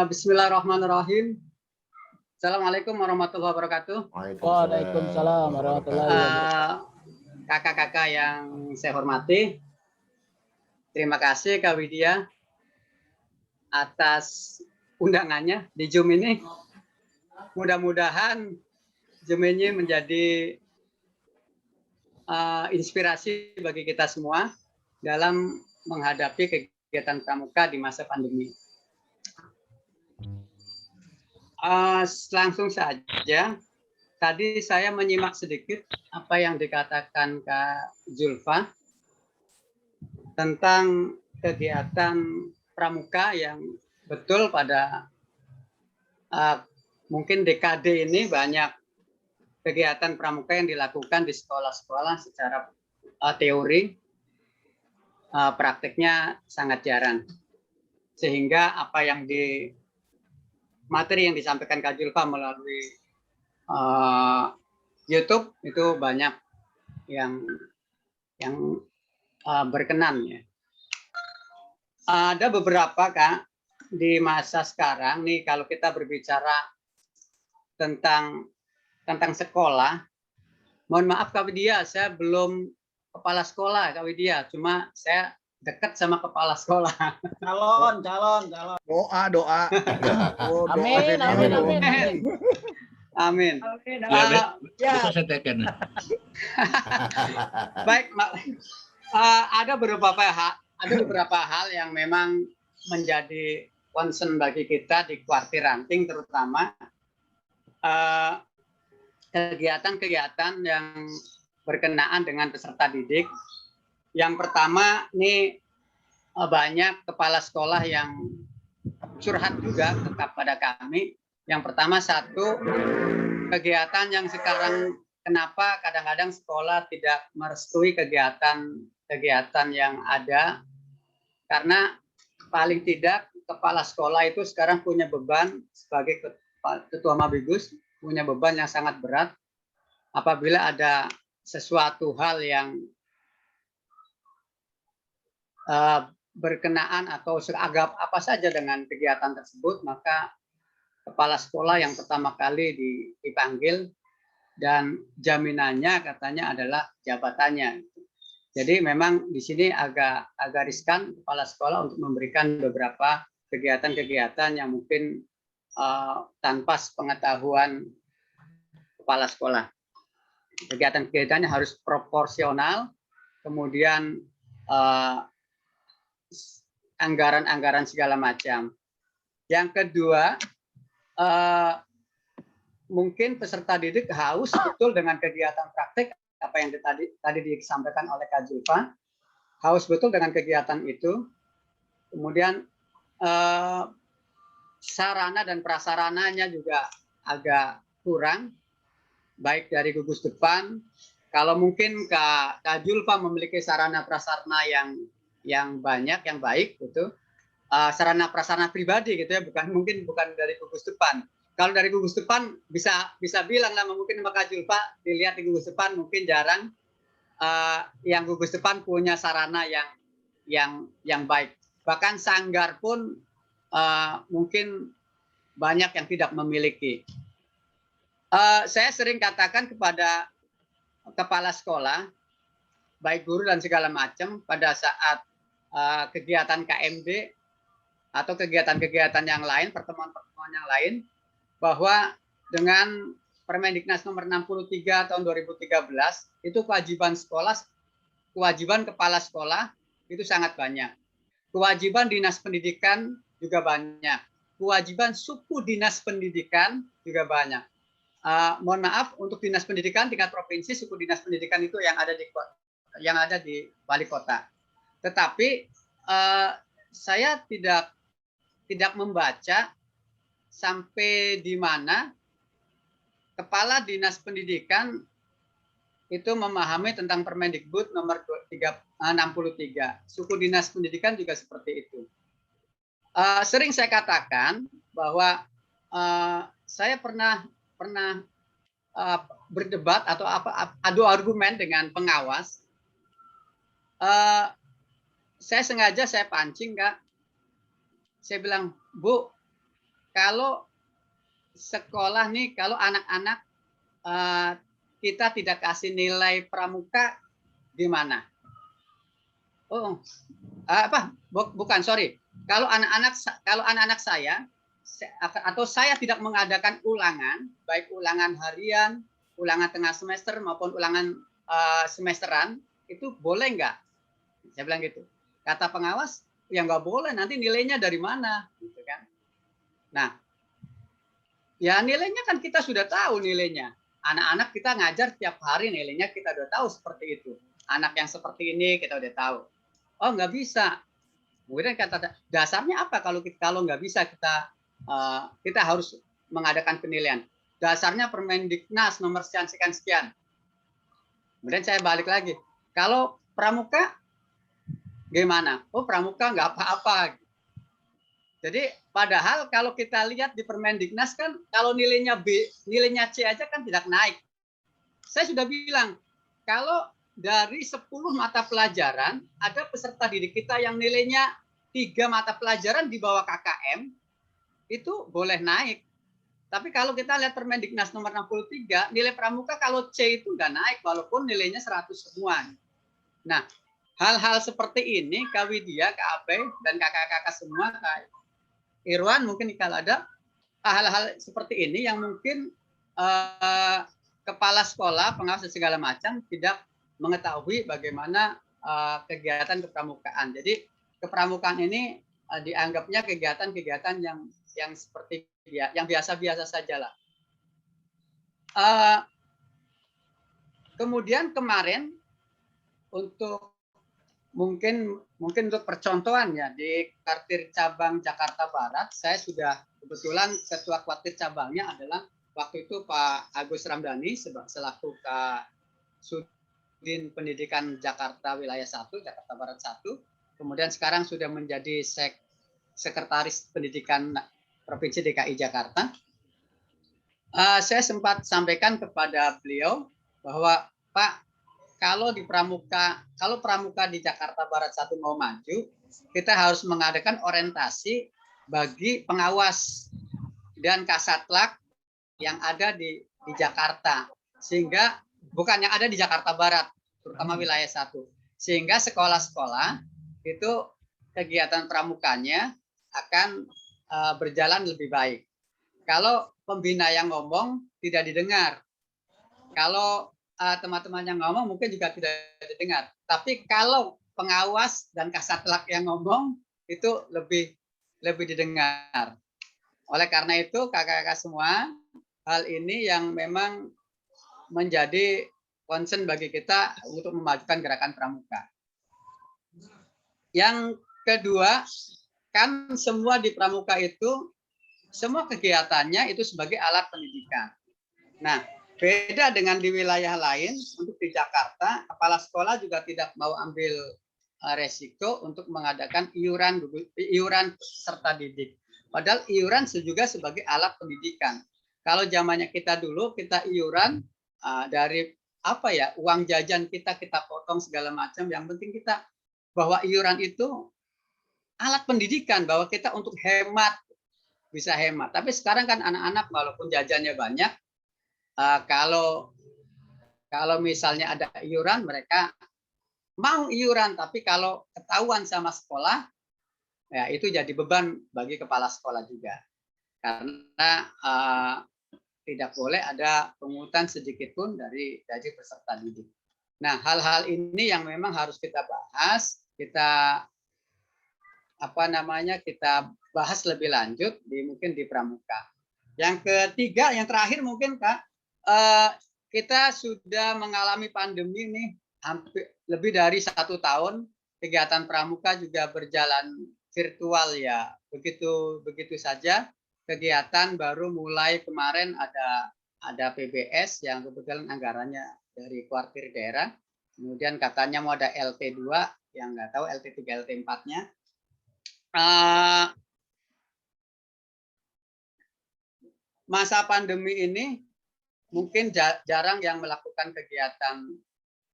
Bismillahirrahmanirrahim. Assalamualaikum warahmatullahi wabarakatuh. Waalaikumsalam warahmatullahi wabarakatuh. Kakak-kakak yang saya hormati, terima kasih Kak Widya atas undangannya di Zoom ini. Mudah-mudahan Zoom ini menjadi inspirasi bagi kita semua dalam menghadapi kegiatan pramuka di masa pandemi. Langsung saja, tadi saya menyimak sedikit apa yang dikatakan Kak Zulfa tentang kegiatan pramuka yang betul pada mungkin dekade ini banyak kegiatan pramuka yang dilakukan di sekolah-sekolah secara teori, prakteknya sangat jarang. Sehingga apa yang materi yang disampaikan Kak Zulfa melalui YouTube itu banyak yang berkenan ya. Ada beberapa Kak di masa sekarang nih, kalau kita berbicara tentang sekolah, mohon maaf Kak Widya, saya belum kepala sekolah Kak Widya, cuma saya dekat sama kepala sekolah. Calon. Doa. Oh, doa Amin. Amin. Ya, bisa saya teken. Baik, ada beberapa hal yang memang menjadi concern bagi kita di Kuartir Ranting, terutama kegiatan-kegiatan yang berkenaan dengan peserta didik. Yang pertama, ini banyak kepala sekolah yang curhat juga kepada kami. Yang pertama, satu, kegiatan yang sekarang kenapa kadang-kadang sekolah tidak merestui kegiatan yang ada, karena paling tidak kepala sekolah itu sekarang punya beban sebagai ketua Mabigus, punya beban yang sangat berat apabila ada sesuatu hal yang berkenaan atau seragam apa saja dengan kegiatan tersebut, maka kepala sekolah yang pertama kali dipanggil dan jaminannya katanya adalah jabatannya. Jadi memang di sini agak riskan kepala sekolah untuk memberikan beberapa kegiatan-kegiatan yang mungkin tanpa pengetahuan kepala sekolah. Kegiatan-kegiatannya harus proporsional, kemudian anggaran-anggaran segala macam. Yang kedua, mungkin peserta didik haus betul dengan kegiatan praktik, apa yang tadi disampaikan oleh Kak Zulfa, haus betul dengan kegiatan itu. Kemudian sarana dan prasarananya juga agak kurang, baik dari gugus depan. Kalau mungkin Kak Zulfa memiliki sarana prasarana yang banyak, yang baik gitu, sarana prasarana pribadi gitu ya, bukan dari gugus depan. Kalau dari gugus depan bisa bilang lah, mungkin Kak Zulfa dilihat di gugus depan mungkin jarang yang gugus depan punya sarana yang baik. Bahkan sanggar pun mungkin banyak yang tidak memiliki. Saya sering katakan kepada kepala sekolah, baik guru dan segala macam, pada saat kegiatan KMD atau kegiatan-kegiatan yang lain, pertemuan-pertemuan yang lain, bahwa dengan Permendiknas nomor 63 tahun 2013, itu kewajiban sekolah, kewajiban kepala sekolah itu sangat banyak. Kewajiban dinas pendidikan juga banyak. Kewajiban suku dinas pendidikan juga banyak. Mohon maaf, untuk dinas pendidikan tingkat provinsi, suku dinas pendidikan itu yang ada di wali kota. Tetapi saya tidak membaca sampai di mana kepala dinas pendidikan itu memahami tentang Permendikbud nomor 63. Suku dinas pendidikan juga seperti itu. Sering saya katakan bahwa saya pernah berdebat atau adu argumen dengan pengawas. Saya pancing, Kak. Saya bilang, Bu, kalau sekolah nih, kalau anak-anak kita tidak kasih nilai pramuka, gimana? Oh, bukan, sorry. Kalau anak-anak saya atau saya tidak mengadakan ulangan, baik ulangan harian, ulangan tengah semester maupun ulangan semesteran, itu boleh nggak? Saya bilang gitu. Kata pengawas, ya nggak boleh. Nanti nilainya dari mana? Gitu kan? Nah, ya nilainya kan kita sudah tahu nilainya. Anak-anak kita ngajar tiap hari, nilainya kita udah tahu seperti itu. Anak yang seperti ini kita udah tahu. Oh, nggak bisa. Kemudian kata dasarnya apa kalau nggak bisa kita harus mengadakan penilaian. Dasarnya Permendiknas nomor sekian. Kemudian saya balik lagi. Kalau pramuka gimana? Oh, pramuka nggak apa-apa. Jadi padahal kalau kita lihat di Permendiknas kan kalau nilainya C aja kan tidak naik. Saya sudah bilang kalau dari 10 mata pelajaran ada peserta didik kita yang nilainya 3 mata pelajaran di bawah KKM itu boleh naik. Tapi kalau kita lihat Permendiknas nomor 63, nilai pramuka kalau C itu nggak naik walaupun nilainya 100 semua. Nah, hal-hal seperti ini Kak Widya, Kak Abe, dan kakak-kakak semua, Kak Irwan mungkin kalau ada hal-hal seperti ini yang mungkin kepala sekolah, pengawas dan segala macam tidak mengetahui bagaimana kegiatan kepramukaan. Jadi kepramukaan ini dianggapnya kegiatan-kegiatan yang seperti yang biasa-biasa saja lah. Kemudian kemarin untuk mungkin untuk percontohan ya di Kartir Cabang Jakarta Barat, saya sudah kebetulan ketua Kartir cabangnya adalah waktu itu Pak Agus Ramdhani selaku Kak Sudin Pendidikan Jakarta Wilayah 1, Jakarta Barat 1. Kemudian sekarang sudah menjadi Sekretaris Pendidikan Provinsi DKI Jakarta. Saya sempat sampaikan kepada beliau bahwa Pak, kalau pramuka di Jakarta Barat 1 mau maju, kita harus mengadakan orientasi bagi pengawas dan kasatlak yang ada di Jakarta, sehingga bukan yang ada di Jakarta Barat, terutama wilayah 1, sehingga sekolah-sekolah itu kegiatan pramukanya akan berjalan lebih baik. Kalau pembina yang ngomong tidak didengar, kalau teman-teman yang ngomong mungkin juga tidak didengar. Tapi kalau pengawas dan kasatlak yang ngomong itu lebih didengar. Oleh karena itu kakak-kakak semua, hal ini yang memang menjadi concern bagi kita untuk memajukan gerakan pramuka. Yang kedua, kan semua di pramuka itu semua kegiatannya itu sebagai alat pendidikan. Nah, beda dengan di wilayah lain, untuk di Jakarta, kepala sekolah juga tidak mau ambil resiko untuk mengadakan iuran peserta didik. Padahal iuran juga sebagai alat pendidikan. Kalau zamannya kita dulu, kita iuran dari uang jajan kita potong segala macam. Yang penting kita bahwa iuran itu alat pendidikan, bahwa kita untuk hemat, bisa hemat. Tapi sekarang kan anak-anak walaupun jajannya banyak, Kalau misalnya ada iuran, mereka mau iuran, tapi kalau ketahuan sama sekolah, ya itu jadi beban bagi kepala sekolah juga. Karena tidak boleh ada pungutan sedikit pun dari peserta didik. Nah, hal-hal ini yang memang harus kita bahas, kita bahas lebih lanjut mungkin di pramuka. Yang ketiga, yang terakhir mungkin Kak, kita sudah mengalami pandemi nih hampir lebih dari 1 tahun. Kegiatan pramuka juga berjalan virtual ya, begitu saja. Kegiatan baru mulai kemarin ada PBS yang kebetulan anggarannya dari kuartir daerah. Kemudian katanya mau ada LT2 yang nggak tahu LT3 LT4-nya. Masa pandemi ini mungkin jarang yang melakukan kegiatan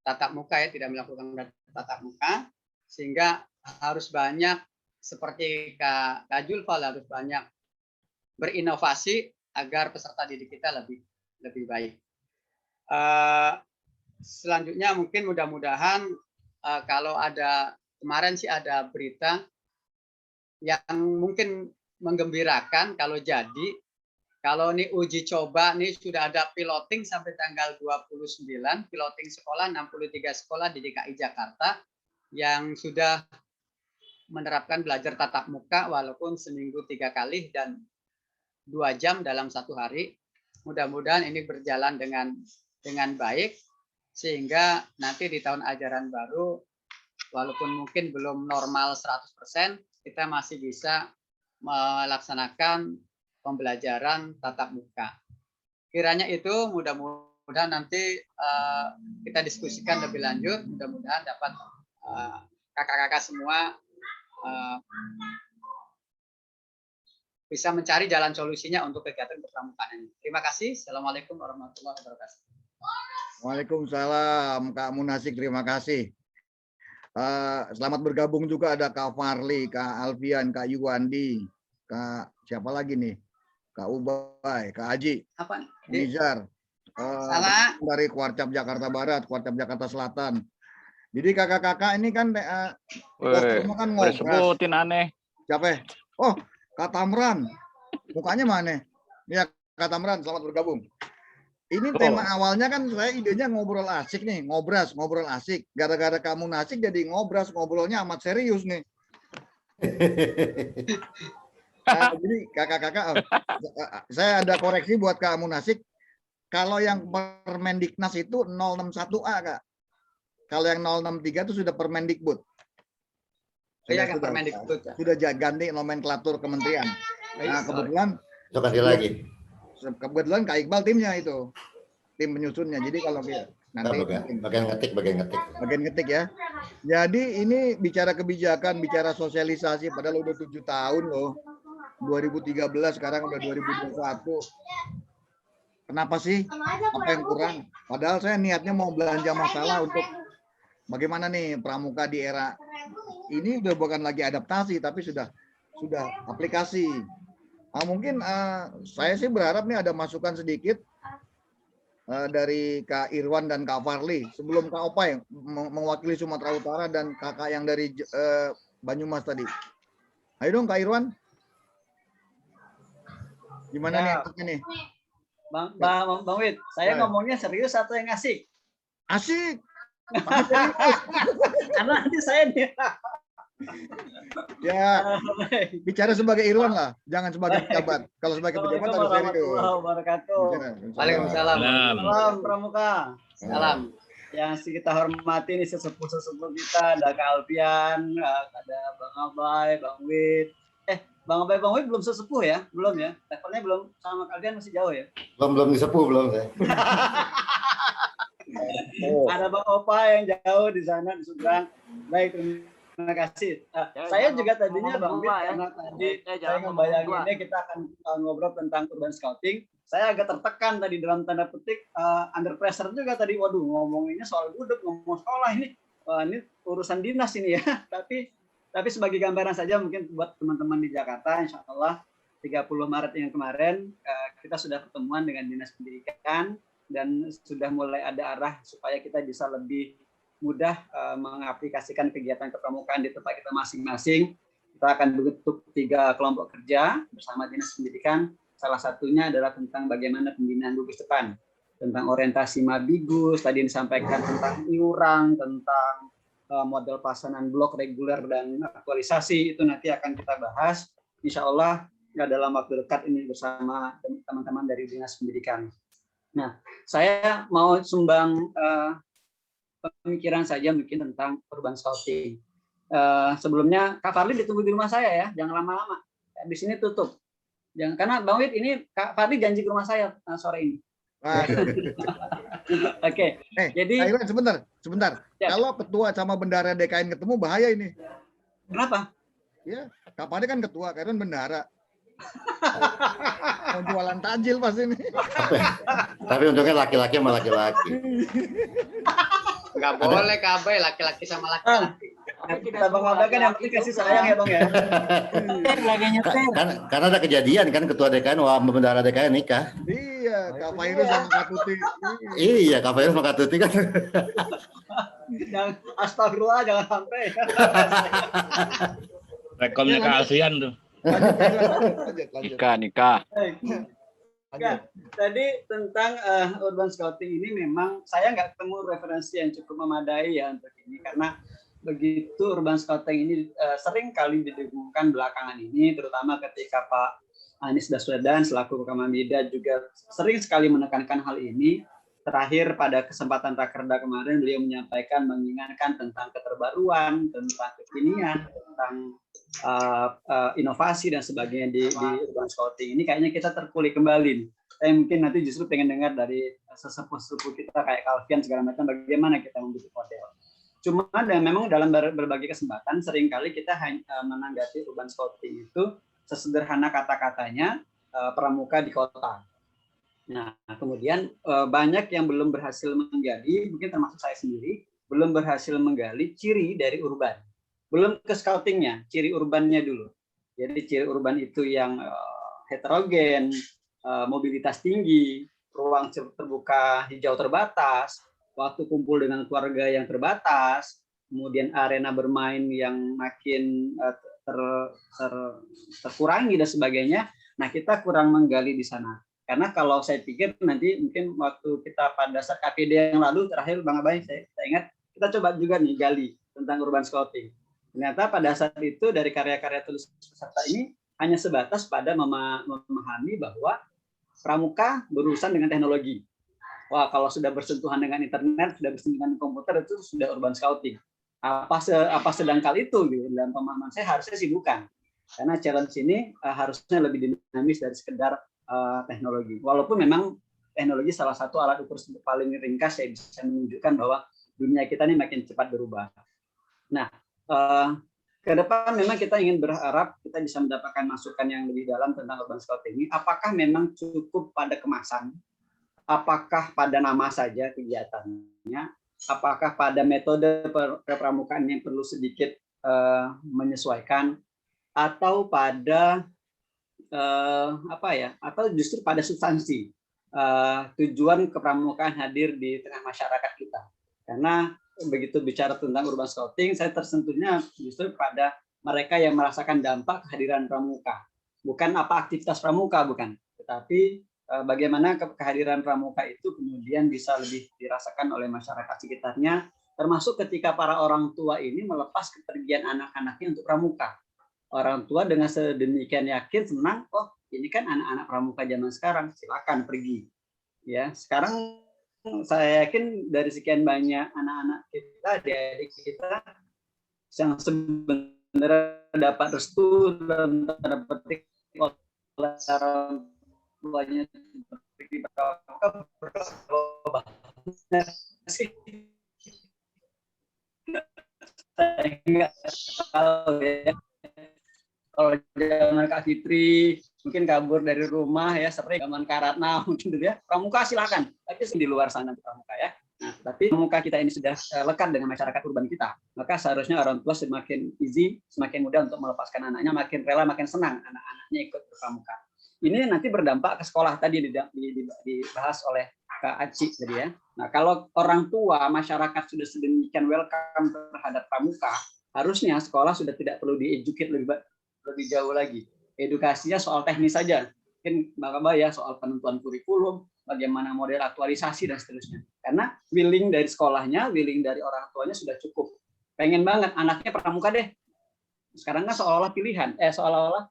tatap muka ya, tidak melakukan tatap muka, sehingga harus banyak seperti Kak Julfal harus banyak berinovasi agar peserta didik kita lebih baik. Selanjutnya mungkin mudah-mudahan kalau kemarin sih ada berita yang mungkin menggembirakan kalau nih uji coba nih sudah ada piloting sampai tanggal 29, piloting sekolah 63 sekolah di DKI Jakarta yang sudah menerapkan belajar tatap muka walaupun seminggu 3 kali dan 2 jam dalam 1 hari. Mudah-mudahan ini berjalan dengan baik sehingga nanti di tahun ajaran baru walaupun mungkin belum normal 100%, kita masih bisa melaksanakan pembelajaran tatap muka. Kiranya itu mudah-mudahan nanti kita diskusikan lebih lanjut, mudah-mudahan dapat kakak-kakak semua bisa mencari jalan solusinya untuk kegiatan kepramukaan ini. Terima kasih. Assalamualaikum warahmatullahi wabarakatuh. Waalaikumsalam Kak Munasik, terima kasih. Selamat bergabung juga ada Kak Farli, Kak Alfian, Kak Yuwandi, Kak siapa lagi nih? Kak Ubay, Kak Haji, Apa? Nizar, dari Kuarcap Jakarta Barat, Kuarcap Jakarta Selatan. Jadi kakak-kakak ini kan kan ngobras. Sebutin aneh. Siapa? Oh, Kak Tamran. Mukanya mana? Ya, Kak Tamran, selamat bergabung. Ini tema awalnya kan saya idenya ngobrol asik nih, ngobrol asik. Gara-gara kamu nasik jadi ngobrolnya amat serius nih. Jadi kakak-kakak, saya ada koreksi buat Kak Munasik. Kalau yang Permendiknas itu 061A, Kak. Kalau yang 063 itu sudah Permendikbud. Iya, Permendikbud. Sudah ganti nomenklatur kementerian. Nah, kebetulan Kak Iqbal timnya itu. Tim penyusunnya. Jadi kalau nanti bagian ngetik ya. Jadi ini bicara kebijakan, bicara sosialisasi padahal udah 7 tahun loh. 2013 sekarang udah 2021. Kenapa sih? Apa yang kurang? Padahal saya niatnya mau belanja masalah untuk bagaimana nih pramuka di era ini udah bukan lagi adaptasi tapi sudah aplikasi. Mungkin saya sih berharap nih ada masukan sedikit dari Kak Irwan dan Kak Farli sebelum Kak Opa yang mewakili Sumatera Utara dan kakak yang dari Banyumas tadi. Ayo dong Kak Irwan. Gimana nih anaknya nih? Bang Wid, saya ngomongnya serius atau yang asik? Asik. Karena nanti saya nih. Ya, bicara sebagai Irwan lah, jangan sebagai pejabat. Kalau sebagai pejabat harus serius. Waalaikumsalam. Salam pramuka. Salam. Yang kita hormati nih sesepuh-sesepuh kita, ada Kak Alfian, ada Bang Abay, Bang Wid. Bang Abay, Bang Wid belum sesepuh ya? Belum ya? Levelnya belum sama kalian masih jauh ya? Belum disepuh belum saya. Ada Bang Opa yang jauh di sana di seberang. Baik, terima kasih. Saya juga tadinya Bang Wid karena tadi saya membayanginnya kita akan ngobrol tentang urban scouting. Saya agak tertekan tadi dalam tanda petik under pressure juga tadi. Waduh, ngomonginnya soal gudeg, ngomong sekolah ini. Ini urusan dinas ini ya. Tapi sebagai gambaran saja mungkin buat teman-teman di Jakarta, insya Allah 30 Maret yang kemarin kita sudah pertemuan dengan Dinas Pendidikan dan sudah mulai ada arah supaya kita bisa lebih mudah mengaplikasikan kegiatan kepramukaan di tempat kita masing-masing. Kita akan bentuk 3 kelompok kerja bersama Dinas Pendidikan. Salah satunya adalah tentang bagaimana pembinaan gugus depan, tentang orientasi Mabigus, tadi disampaikan tentang iuran, tentang model pelaksanaan blok reguler dan aktualisasi, itu nanti akan kita bahas insya Allah dalam waktu dekat ini bersama teman-teman dari Dinas Pendidikan. Nah, saya mau sumbang pemikiran saja mungkin tentang urban scouting. Sebelumnya Kak Farli ditunggu di rumah saya ya, jangan lama-lama. Di sini tutup. Karena Bang Wid ini Kak Farli janji ke rumah saya sore ini. Oke. Jadi sebentar. Ya. Kalau ketua sama bendara DKN ketemu bahaya ini. Kenapa? Ya, Kak Farli kan ketua, kan bendara. Mau jualan tajil pas ini. Tapi untungnya laki-laki sama laki-laki. Nggak boleh KB laki-laki sama laki-laki. Kita banggakan yang penting kasih sayang ya Bang ya. Karena ada kejadian kan ketua DKN wah bendara DKN nikah. Iya, Kak Fairuz sama Kak Tuti. Iya, Kak Fairuz sama Kak Tuti kan. Jangan astagfirullah jangan sampai. Rekomnya ke ASEAN tuh. Lanjut. Nikah. Ya, tadi tentang urban scouting ini memang saya nggak ketemu referensi yang cukup memadai ya untuk ini karena begitu urban scouting ini sering kali didengungkan belakangan ini, terutama ketika Pak Anies Baswedan selaku Kamambida juga sering sekali menekankan hal ini. Terakhir pada kesempatan Rakerda kemarin beliau menyampaikan mengingatkan tentang keterbaruan, tentang kekinian, tentang inovasi dan sebagainya di urban scouting ini kayaknya kita terkulik kembali. Saya mungkin nanti justru pengen dengar dari sesepuh-sesepuh kita kayak Calvian segala macam bagaimana kita membuat model. Cuma dan memang dalam berbagai kesempatan seringkali kita hanya menanggapi urban scouting itu sesederhana kata-katanya pramuka di kota. Nah, kemudian banyak yang belum berhasil menggali, mungkin termasuk saya sendiri, belum berhasil menggali ciri dari urban. Belum ke scoutingnya, ciri urbannya dulu. Jadi ciri urban itu yang heterogen, mobilitas tinggi, ruang terbuka hijau terbatas, waktu kumpul dengan keluarga yang terbatas, kemudian arena bermain yang makin terkurangi dan sebagainya. Nah, kita kurang menggali di sana. Karena kalau saya pikir nanti mungkin waktu kita pada saat KPD yang lalu terakhir Bang Abai saya ingat kita coba juga nih gali tentang urban scouting. Ternyata pada saat itu dari karya-karya tulis peserta ini hanya sebatas pada memahami bahwa pramuka berurusan dengan teknologi. Wah, kalau sudah bersentuhan dengan internet, sudah bersentuhan dengan komputer itu sudah urban scouting. Apa sedangkal itu gitu. Dalam pemahaman saya harusnya sih bukan. Karena challenge ini harusnya lebih dinamis dari sekedar teknologi. Walaupun memang teknologi salah satu alat ukur paling ringkas yang bisa menunjukkan bahwa dunia kita ini makin cepat berubah. Nah, ke depan memang kita ingin berharap kita bisa mendapatkan masukan yang lebih dalam tentang urban scouting ini. Apakah memang cukup pada kemasan? Apakah pada nama saja kegiatannya? Apakah pada metode kepramukaan yang perlu sedikit menyesuaikan? Atau pada atau justru pada substansi tujuan kepramukaan hadir di tengah masyarakat kita. Karena begitu bicara tentang urban scouting, saya tersentuhnya justru pada mereka yang merasakan dampak kehadiran pramuka. Bukan apa aktivitas pramuka, bukan. Tetapi bagaimana kehadiran pramuka itu kemudian bisa lebih dirasakan oleh masyarakat sekitarnya, termasuk ketika para orang tua ini melepas kepergian anak-anaknya untuk pramuka. Orang tua dengan sedemikian yakin senang, oh ini kan anak-anak pramuka zaman sekarang, silakan pergi. Ya, sekarang saya yakin dari sekian banyak anak-anak kita, adik-adik kita yang sebenarnya dapat restu dan tanda petik oleh orang tuanya pergi pramuka saya nggak tahu ya. Kalau zaman Kak Fitri mungkin kabur dari rumah ya, sering zaman Karatna mungkin ya, pramuka silakan, tapi di luar sana pramuka ya. Nah, tapi pramuka kita ini sudah lekat dengan masyarakat urban kita, maka seharusnya orang tua semakin easy, semakin mudah untuk melepaskan anaknya, makin rela, makin senang anak-anaknya ikut berpramuka. Ini nanti berdampak ke sekolah tadi dibahas oleh Kak Aci tadi ya. Nah, kalau orang tua, masyarakat sudah sedemikian welcome terhadap pramuka, harusnya sekolah sudah tidak perlu di-educate lebih jauh lagi. Edukasinya soal teknis saja. Mungkin Mbak Kaba ya, soal penentuan kurikulum, bagaimana model aktualisasi, dan seterusnya. Karena willing dari sekolahnya, willing dari orang tuanya sudah cukup. Pengen banget anaknya pramuka deh. Sekarang kan seolah-olah pilihan, seolah-olah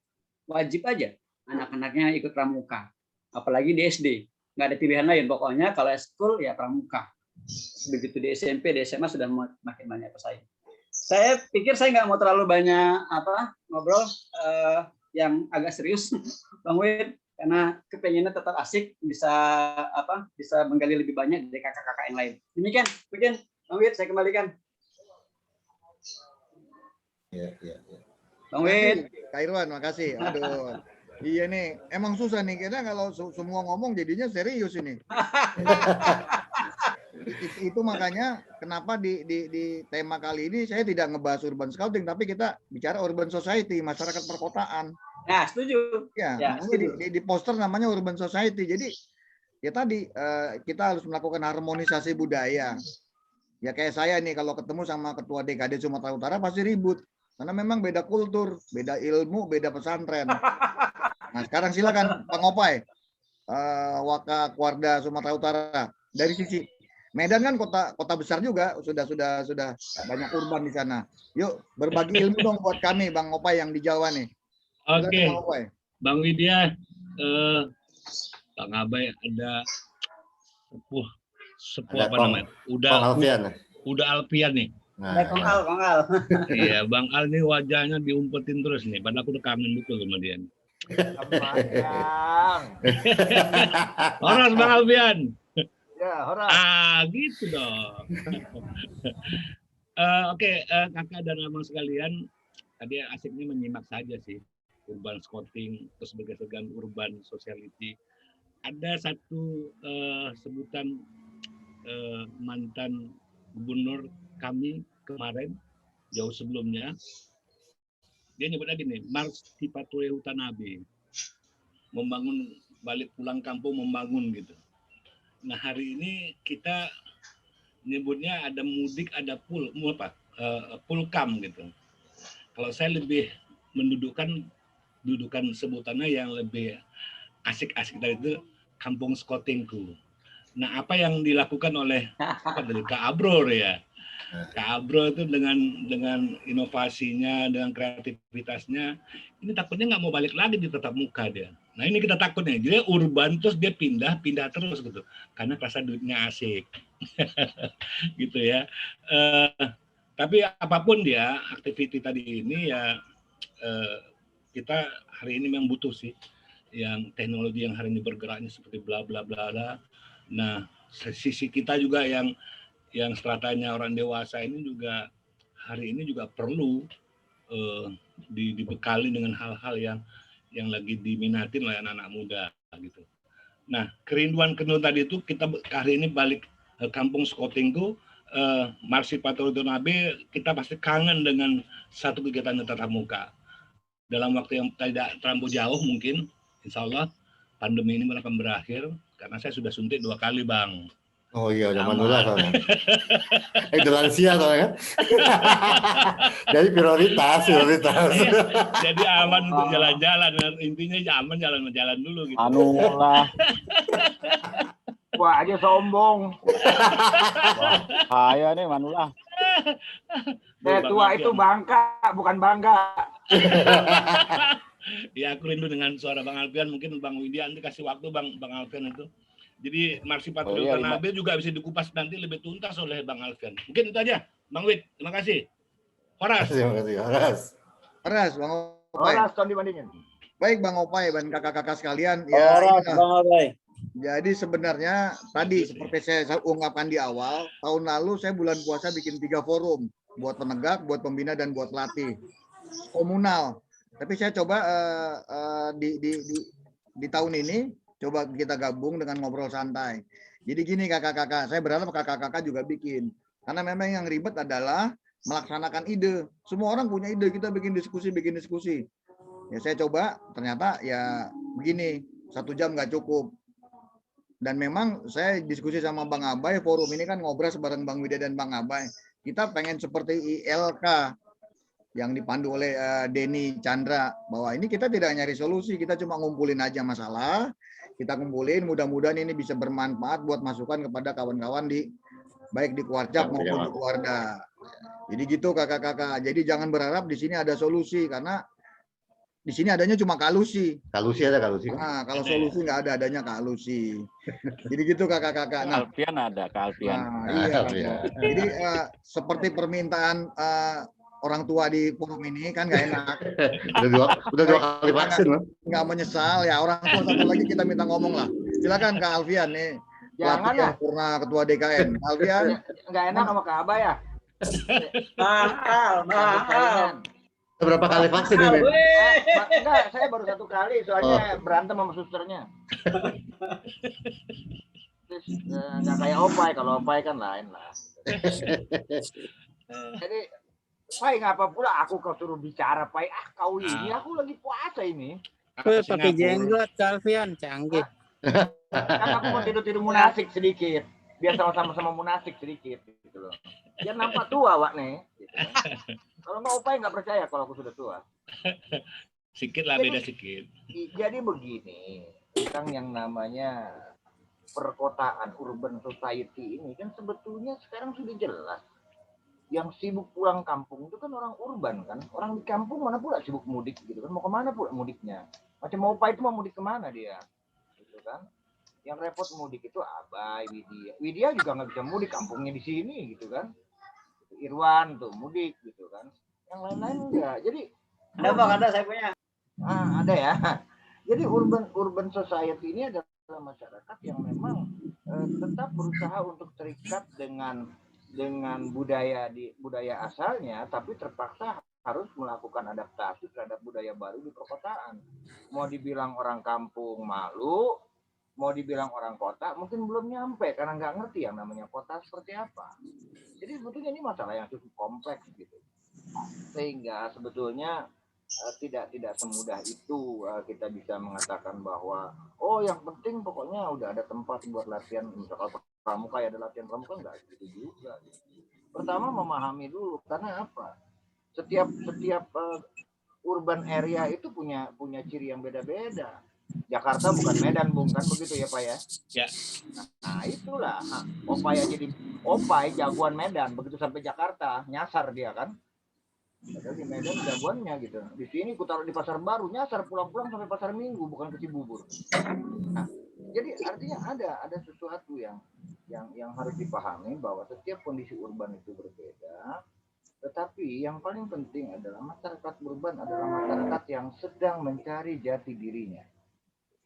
wajib aja anak-anaknya ikut pramuka. Apalagi di SD. Nggak ada pilihan lain, pokoknya kalau school ya pramuka. Begitu di SMP, di SMA sudah makin banyak pesaing. Saya pikir saya nggak mau terlalu banyak ngobrol yang agak serius, Bang Wid, karena kepengennya tetap asik, bisa menggali lebih banyak dari kakak-kakak yang lain. Demikian, mungkin Bang Wid saya kembalikan. Ya. Bang Wid, Kak Irwan, makasih. Aduh. Iya nih, emang susah nih, karena kalau semua ngomong jadinya serius ini. Itu makanya kenapa di tema kali ini saya tidak ngebahas urban scouting, tapi kita bicara urban society, masyarakat perkotaan. Nah, setuju. Ya, setuju. Di poster namanya urban society. Jadi ya tadi kita harus melakukan harmonisasi budaya. Ya kayak saya nih kalau ketemu sama ketua DKD Sumatera Utara pasti ribut. Karena memang beda kultur, beda ilmu, beda pesantren. Nah, sekarang silakan Bang Opai, Waka Kuarda Sumatera Utara. Dari sisi Medan kan kota besar juga, sudah banyak urban di sana. Yuk berbagi ilmu dong buat kami, Bang Opai yang di Jawa nih. Oke, Bang, Bang Widya, Bang Abai ada sepuh apa namanya? Udah Alfian nih. Nah, Bang Al. Iya, Bang Al nih wajahnya diumpetin terus nih. Padahal aku udah kangen betul sama dia. Horas Bang Alfian. Ya, horas. Gitu dong. Oke, kakak dan abang sekalian, tadi asiknya menyimak saja sih urban scouting, terus sebagai urban sociality. Ada satu sebutan mantan gubernur kami kemarin, jauh sebelumnya, dia nyebut lagi nih, Mars Tipatue Hutanabe, membangun, balik pulang kampung membangun gitu. Nah hari ini kita nyebutnya ada mudik, ada pulkam gitu. Kalau saya lebih mendudukan sebutannya yang lebih asik-asik dari itu, kampung scoutingku. Nah apa yang dilakukan oleh Kak Abror ya? Kak Abro itu dengan inovasinya, dengan kreativitasnya, ini takutnya nggak mau balik lagi di tatap muka dia. Nah ini kita takutnya, jadi urban terus dia pindah terus gitu, karena rasa duitnya asik, gitu ya. Tapi apapun dia aktiviti tadi ini ya kita hari ini memang butuh sih, yang teknologi yang hari ini bergeraknya seperti bla bla bla bla. Nah sisi kita juga yang stratanya orang dewasa ini juga hari ini juga perlu dibekali dengan hal-hal yang lagi diminatin oleh anak-anak muda gitu. Nah, kerinduan tadi itu kita hari ini balik kampung scoutingku, Marsi Patrutonabe, kita pasti kangen dengan satu kegiatan tatap muka. Dalam waktu yang tidak terlalu jauh mungkin, insya Allah pandemi ini akan berakhir karena saya sudah suntik 2 kali, Bang. Oh iya, udah manula soalnya. Itu lansia soalnya. Jadi prioritas. Jadi aman untuk jalan-jalan. Intinya aman jalan-jalan dulu gitu. Manula. Wah aja sombong. Bahaya nih Manula. Tua itu bangka, bukan bangga. Ya aku rindu dengan suara Bang Alfian. Mungkin Bang Widya nanti kasih waktu Bang Alfian itu. Jadi Marsi Patrutonabe juga bisa dikupas nanti lebih tuntas oleh Bang Alfian. Mungkin itu aja, Bang Wid. Terima kasih. Horas. Terima kasih, Horas. Horas, Bang Opai. Horas, dibandingin. Baik, Bang Opai dan kakak-kakak sekalian. Horas, Bang Opai. Jadi sebenarnya tadi seperti saya ungkapkan di awal, tahun lalu saya bulan puasa bikin 3 forum. Buat penegak, buat pembina, dan buat pelatih. Komunal. Tapi saya coba di tahun ini, coba kita gabung dengan ngobrol santai. Jadi gini kakak-kakak, saya berharap kakak-kakak juga bikin. Karena memang yang ribet adalah melaksanakan ide. Semua orang punya ide, kita bikin diskusi. Ya saya coba, ternyata ya begini, 1 jam nggak cukup. Dan memang saya diskusi sama Bang Abai, forum ini kan ngobrol bareng Bang Widya dan Bang Abai. Kita pengen seperti ILK yang dipandu oleh Denny Chandra, bahwa ini kita tidak nyari solusi, kita cuma ngumpulin aja masalah, kita kumpulin, mudah-mudahan ini bisa bermanfaat buat masukan kepada kawan-kawan di baik di Kuarcap maupun di Kuarda. Jadi gitu kakak-kakak. Jadi jangan berharap di sini ada solusi, karena di sini adanya cuma kalusi. Kalusi ada kalusi. Nah, kalau solusi nggak ada, adanya kalusi. Jadi gitu kakak-kakak. Nah, Alfian ada, Kak Alfian. nah, iya. Jadi seperti permintaan orang tua di forum ini kan nggak enak. udah dua kali vaksin loh. Nggak menyesal ya, orang tua satu lagi kita minta ngomong lah. Silakan Kak Alfian nih. Jangan lah. Purna Ketua DKN. Alfian. Nggak enak sama Kak Aba ya. Mahal. Berapa kali vaksin ini? Enggak, saya baru 1 kali, soalnya berantem sama susternya. Terus nggak kayak Opai, kalau Opai kan lain lah. Jadi, Pai ngapa pula aku kau suruh bicara, Pai? Kau ini aku lagi puasa ini. Pakai jenggot, Alfian, canggih. Kan aku mau tidur munafik sedikit, biar sama-sama munafik sedikit, gitu loh. Biar nampak tua, Wak nih. Gitu. Kalau nggak Opai nggak percaya kalau aku sudah tua. Sikit lah, beda sikit. Jadi begini, tentang yang namanya perkotaan, urban society ini kan sebetulnya sekarang sudah jelas. Yang sibuk pulang kampung itu kan orang urban kan. Orang di kampung mana pula sibuk mudik gitu kan. Mau kemana pula mudiknya? Macam Opai itu mau mudik kemana dia? Gitu kan. Yang repot mudik itu Abai, Widya. Widya juga nggak bisa mudik, kampungnya di sini gitu kan. Irwan tuh mudik gitu kan, yang lain-lain enggak. Jadi ada Bang, ada saya punya. Ada ya. Jadi urban society ini adalah masyarakat yang memang tetap berusaha untuk terikat dengan budaya asalnya, tapi terpaksa harus melakukan adaptasi terhadap budaya baru di perkotaan. Mau dibilang orang kampung malu, mau dibilang orang kota mungkin belum nyampe karena nggak ngerti yang namanya kota seperti apa. Jadi sebetulnya ini masalah yang cukup kompleks gitu. Sehingga sebetulnya tidak semudah itu kita bisa mengatakan bahwa yang penting pokoknya udah ada tempat buat latihan, misalkan pramuka ya ada latihan pramuka, enggak gitu juga. Pertama memahami dulu, karena apa? Setiap urban area itu punya ciri yang beda-beda. Jakarta bukan Medan, Bung, kan begitu ya Pak ya? Ya. Nah itulah Opai aja Opai jagoan Medan, begitu sampai Jakarta nyasar dia kan. Padahal di Medan jagoannya gitu. Di sini ku taruh di Pasar Baru, nyasar pulang-pulang sampai Pasar Minggu, bukan ke Cibubur. Nah, jadi artinya ada sesuatu yang harus dipahami bahwa setiap kondisi urban itu berbeda. Tetapi yang paling penting adalah masyarakat urban adalah masyarakat yang sedang mencari jati dirinya.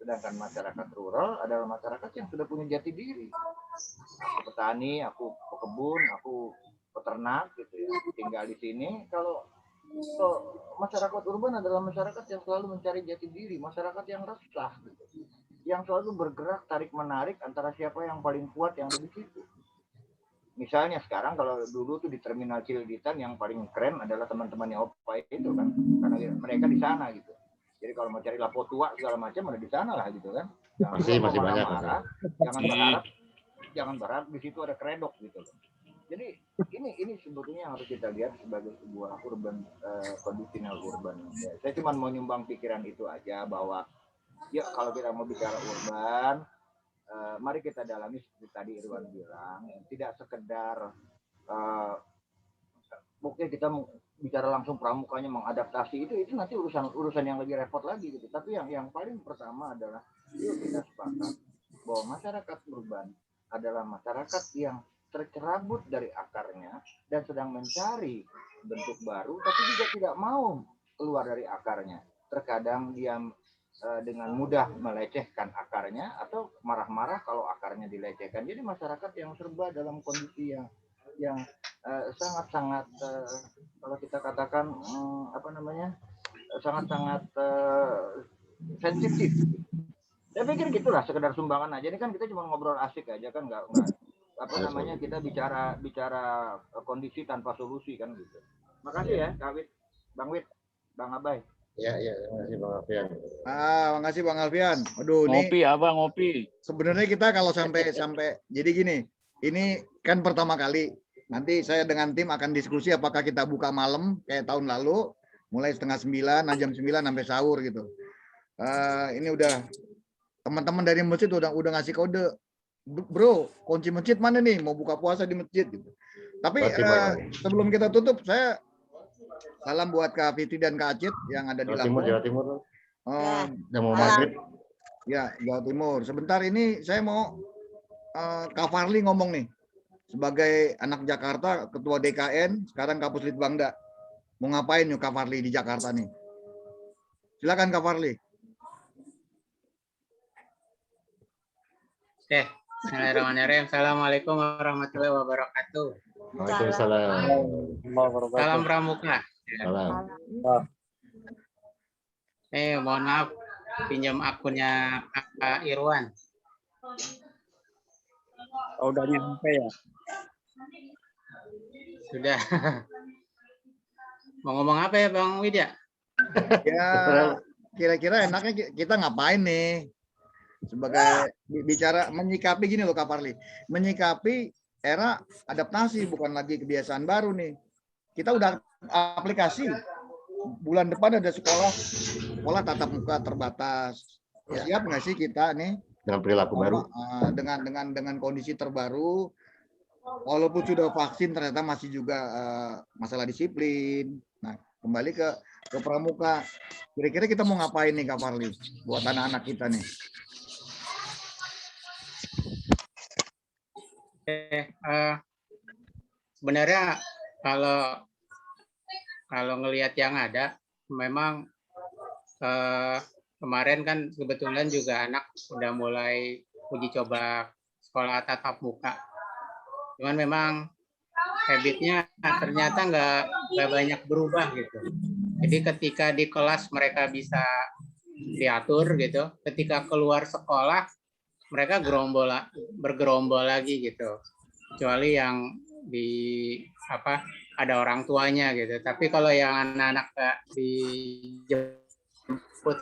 Sedangkan masyarakat rural adalah masyarakat yang sudah punya jati diri. Aku petani, aku pekebun, aku peternak gitu ya, tinggal di sini. Kalau masyarakat urban adalah masyarakat yang selalu mencari jati diri, masyarakat yang resah gitu. Yang selalu bergerak tarik-menarik antara siapa yang paling kuat yang ada di situ. Misalnya sekarang kalau dulu tuh di Terminal Cililitan yang paling keren adalah teman-temannya Opai itu kan, karena mereka di sana gitu. Jadi kalau mau cari lapo tua segala macam ada di sana lah gitu kan. Masih banyak. Jangan berharap di situ ada kredok gitu. Jadi ini sebetulnya yang harus kita lihat sebagai sebuah urban conditional urban. Ya, saya cuma mau nyumbang pikiran itu aja bahwa ya kalau kita mau bicara urban, mari kita dalami seperti tadi Irwan bilang, tidak sekedar mungkin kita bicara langsung pramukanya mengadaptasi itu nanti urusan yang lebih repot lagi gitu. Tapi yang paling pertama adalah yuk kita sepakat bahwa masyarakat urban adalah masyarakat yang tercerabut dari akarnya dan sedang mencari bentuk baru, tapi juga tidak mau keluar dari akarnya. Terkadang dia dengan mudah melecehkan akarnya atau marah-marah kalau akarnya dilecehkan. Jadi masyarakat yang serba dalam kondisi yang sangat-sangat kalau kita katakan sangat-sangat sensitif. Saya pikir gitulah, sekedar sumbangan aja. Ini kan kita cuma ngobrol asik aja kan, nggak kita bicara kondisi tanpa solusi kan gitu. Makasih ya Kak Wid, Bang Wid, Bang Abai. Ya, terima kasih Bang Alfian. Makasih Bang Alfian. Aduh, Ngopi apa ngopi? Sebenarnya kita kalau sampai jadi gini, ini kan pertama kali. Nanti saya dengan tim akan diskusi apakah kita buka malam kayak tahun lalu, mulai 8:30, jam 9 sampai sahur gitu. Ini udah teman-teman dari masjid udah ngasih kode, bro, kunci masjid mana nih? Mau buka puasa di masjid gitu. Tapi sebelum kita tutup, saya salam buat Kak Fitri dan Kak Acit yang ada di Lampung. Jawa Timur. Udah mau maghrib. Ya, Jawa Timur. Sebentar ini saya mau Kak Farli ngomong nih. Sebagai anak Jakarta, Ketua DKN, sekarang Kapus Litbangda. Mau ngapain yuk Kak Farli di Jakarta nih? Silakan Kak Farli. Oke, Bismillahirrahmanirrahim. Assalamualaikum warahmatullahi wabarakatuh. Waalaikumsalam. Salam Pramuka. Salam. Mohon maaf, pinjam akunnya Kakak Irwan. Udah nyampe ya? Sudah. Mau ngomong apa ya Bang Widya? Ya, kira-kira enaknya kita ngapain nih? Sebagai bicara menyikapi gini loh Kak Farli. Menyikapi era adaptasi, bukan lagi kebiasaan baru nih. Kita udah aplikasi. Bulan depan ada sekolah tatap muka terbatas. Siap nggak sih kita nih? Dengan perilaku baru. Dengan kondisi terbaru, walaupun sudah vaksin ternyata masih juga masalah disiplin. Nah, kembali ke pramuka. Kira-kira kita mau ngapain nih Kak Farli buat anak-anak kita nih? Sebenarnya kalau ngelihat yang ada, memang kemarin kan kebetulan juga anak udah mulai uji coba sekolah tatap muka. Cuman memang habitnya ternyata nggak banyak berubah gitu. Jadi ketika di kelas mereka bisa diatur gitu, ketika keluar sekolah mereka bergerombol lagi gitu. Kecuali yang ada orang tuanya gitu. Tapi kalau yang anak-anak dijemput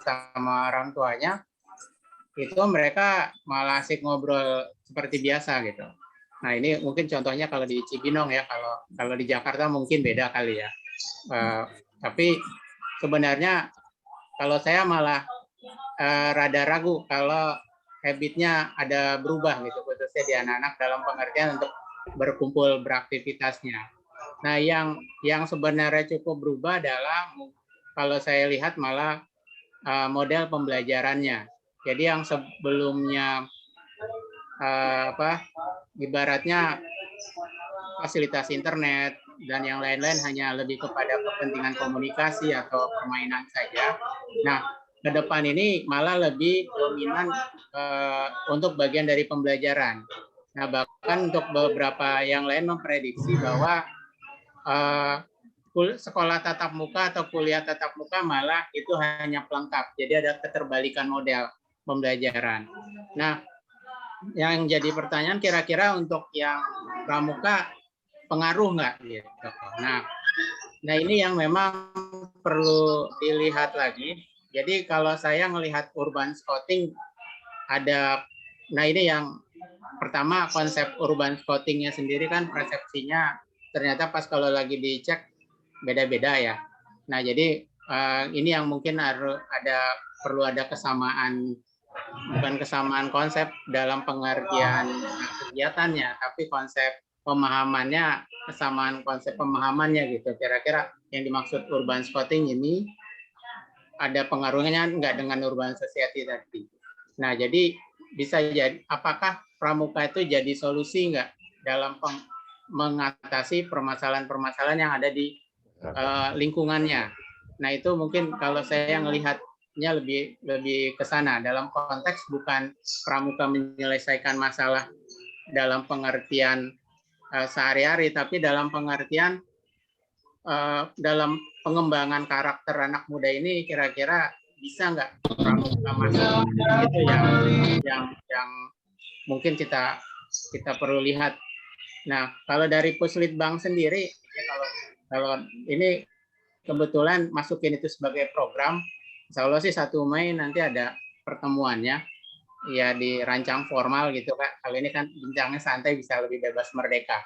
sama orang tuanya, itu mereka malah asik ngobrol seperti biasa gitu. Nah ini mungkin contohnya kalau di Cibinong ya, kalau di Jakarta mungkin beda kali ya. Tapi sebenarnya kalau saya malah rada ragu kalau habitnya ada berubah gitu, khususnya di anak-anak dalam pengertian untuk berkumpul beraktivitasnya. Nah, yang sebenarnya cukup berubah adalah kalau saya lihat malah model pembelajarannya. Jadi yang sebelumnya ibaratnya fasilitas internet dan yang lain-lain hanya lebih kepada kepentingan komunikasi atau permainan saja. Nah, ke depan ini malah lebih dominan untuk bagian dari pembelajaran. Nah, bahkan untuk beberapa yang lain memprediksi bahwa sekolah tatap muka atau kuliah tatap muka malah itu hanya pelengkap. Jadi ada keterbalikan model pembelajaran. Nah, yang jadi pertanyaan kira-kira untuk yang pramuka pengaruh nggak gitu. Nah, ini yang memang perlu dilihat lagi. Jadi kalau saya melihat urban scouting nah ini yang pertama konsep urban scoutingnya sendiri kan persepsinya ternyata pas kalau lagi dicek beda-beda ya. Nah jadi ini yang mungkin perlu ada kesamaan, bukan kesamaan konsep dalam pengertian kegiatannya, tapi konsep pemahamannya, kesamaan konsep pemahamannya gitu. Kira-kira yang dimaksud urban scouting ini ada pengaruhnya nggak dengan urban society tadi. Nah, jadi bisa jadi apakah pramuka itu jadi solusi nggak dalam mengatasi permasalahan-permasalahan yang ada di lingkungannya. Nah, itu mungkin kalau saya melihatnya lebih ke sana dalam konteks bukan pramuka menyelesaikan masalah dalam pengertian sehari-hari, tapi dalam pengertian dalam pengembangan karakter anak muda ini kira-kira bisa nggak pramuka masuk itu yang mungkin kita perlu lihat. Nah kalau dari Puslitbang sendiri kalau ini kebetulan masukin itu sebagai program. Insya Allah sih 1 Mei nanti ada pertemuannya, ya dirancang formal gitu Kak. Kali ini kan bincangnya santai, bisa lebih bebas merdeka.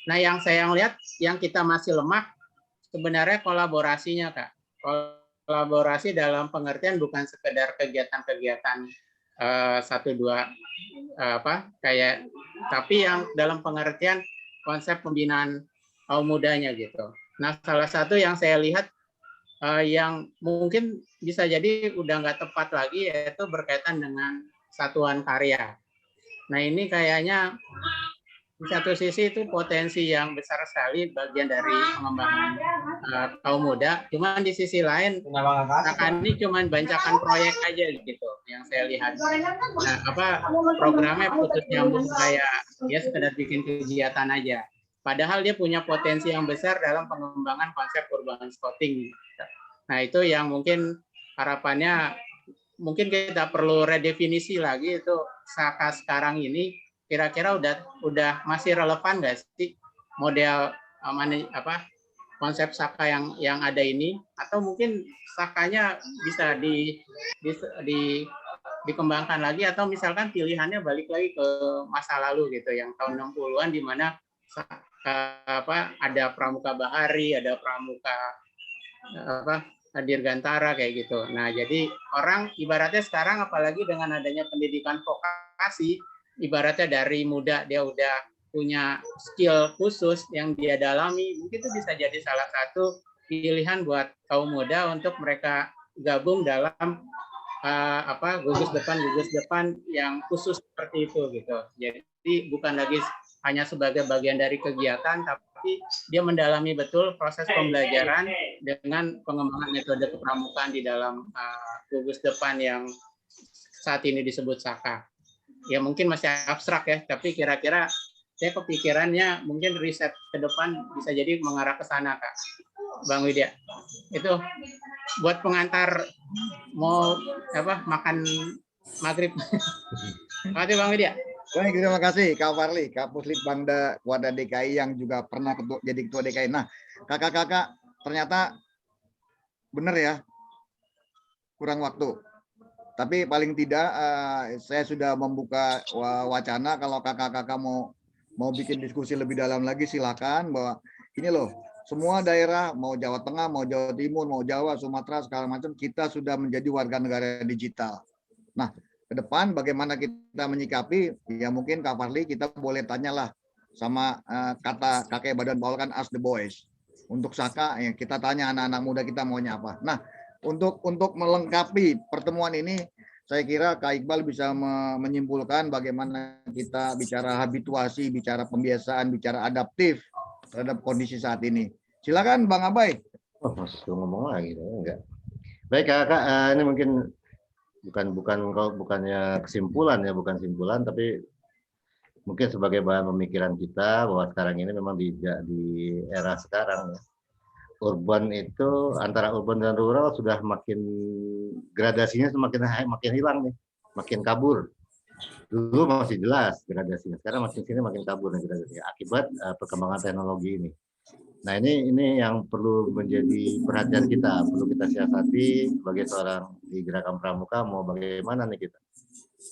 Nah yang saya lihat, yang kita masih lemah sebenarnya kolaborasinya Kak. Kolaborasi dalam pengertian bukan sekedar kegiatan-kegiatan 1-2 kayak, tapi yang dalam pengertian konsep pembinaan kaum mudanya gitu. Nah salah satu yang saya lihat yang mungkin bisa jadi udah nggak tepat lagi, yaitu berkaitan dengan satuan karya. Nah ini kayaknya di satu sisi itu potensi yang besar sekali bagian dari pengembangan kaum muda. Cuman di sisi lain, ini cuman bancakan proyek aja gitu yang saya lihat. Nah, programnya putus nyambung kayak dia sekedar bikin kegiatan aja. Padahal dia punya potensi yang besar dalam pengembangan konsep urban scouting. Nah itu yang mungkin harapannya mungkin kita perlu redefinisi lagi itu Saka sekarang ini. Kira-kira udah masih relevan nggak sih model konsep Saka yang ada ini, atau mungkin Sakanya bisa dikembangkan lagi, atau misalkan pilihannya balik lagi ke masa lalu gitu yang tahun 60-an di mana ada Pramuka Bahari, ada Pramuka Dirgantara kayak gitu. Nah, jadi orang ibaratnya sekarang apalagi dengan adanya pendidikan vokasi, ibaratnya dari muda dia udah punya skill khusus yang dia dalami, mungkin itu bisa jadi salah satu pilihan buat kaum muda untuk mereka gabung dalam gugus depan yang khusus seperti itu gitu. Jadi bukan lagi hanya sebagai bagian dari kegiatan, tapi dia mendalami betul proses pembelajaran dengan pengembangan metode kepramukaan di dalam gugus depan yang saat ini disebut Saka. Ya mungkin masih abstrak ya, tapi kira-kira saya kepikirannya mungkin riset ke depan bisa jadi mengarah ke sana Kak. Bang Widya. Itu buat pengantar mau makan maghrib. Terima kasih Bang Widya. Baik, terima kasih Kak Farli, Kak Puslit Bangda Wadah DKI yang juga pernah jadi ketua DKI. Nah, kakak-kakak ternyata benar ya, kurang waktu. Tapi paling tidak saya sudah membuka wacana kalau kakak-kakak mau bikin diskusi lebih dalam lagi silakan, bahwa ini loh, semua daerah mau Jawa Tengah, mau Jawa Timur, mau Jawa, Sumatera segala macam kita sudah menjadi warga negara digital. Nah, ke depan bagaimana kita menyikapi, ya mungkin Kak Farli kita boleh tanyalah sama kata kakek Badan Paul kan ask the boys. Untuk Saka ya kita tanya anak-anak muda kita maunya apa. Nah, untuk melengkapi pertemuan ini, saya kira Kak Iqbal bisa menyimpulkan bagaimana kita bicara habituasi, bicara pembiasaan, bicara adaptif terhadap kondisi saat ini. Silakan Bang Abai. Oh, masih ngomong lagi, enggak. Baik Kakak, ini mungkin bukannya kesimpulan ya, bukan simpulan, tapi mungkin sebagai bahan pemikiran kita bahwa sekarang ini memang di era sekarang ya. Urban itu antara urban dan rural sudah makin gradasinya makin hilang nih, makin kabur. Dulu masih jelas gradasinya, sekarang makin sini makin kabur nih gradasinya akibat perkembangan teknologi ini. Nah ini yang perlu menjadi perhatian kita, perlu kita siasati sebagai seorang di Gerakan Pramuka mau bagaimana nih kita.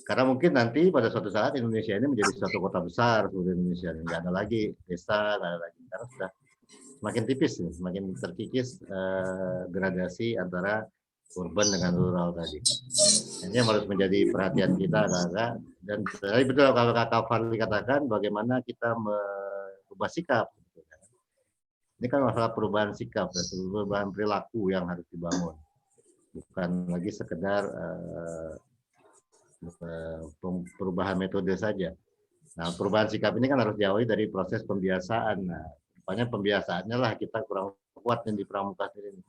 Karena mungkin nanti pada suatu saat Indonesia ini menjadi suatu kota besar, seluruh Indonesia nggak ada lagi desa, nggak ada lagi, karena sudah semakin tipis, semakin terkikis gradasi antara urban dengan rural tadi. Ini harus menjadi perhatian kita, kakak. Dan tadi betul kalau Kakak Farli katakan bagaimana kita merubah sikap. Ini kan masalah perubahan sikap, perubahan perilaku yang harus dibangun, bukan lagi sekedar perubahan metode saja. Nah, perubahan sikap ini kan harus diawali dari proses pembiasaan. Nah, rupanya pembiasaannya lah kita kurang kuat di Pramuka ini.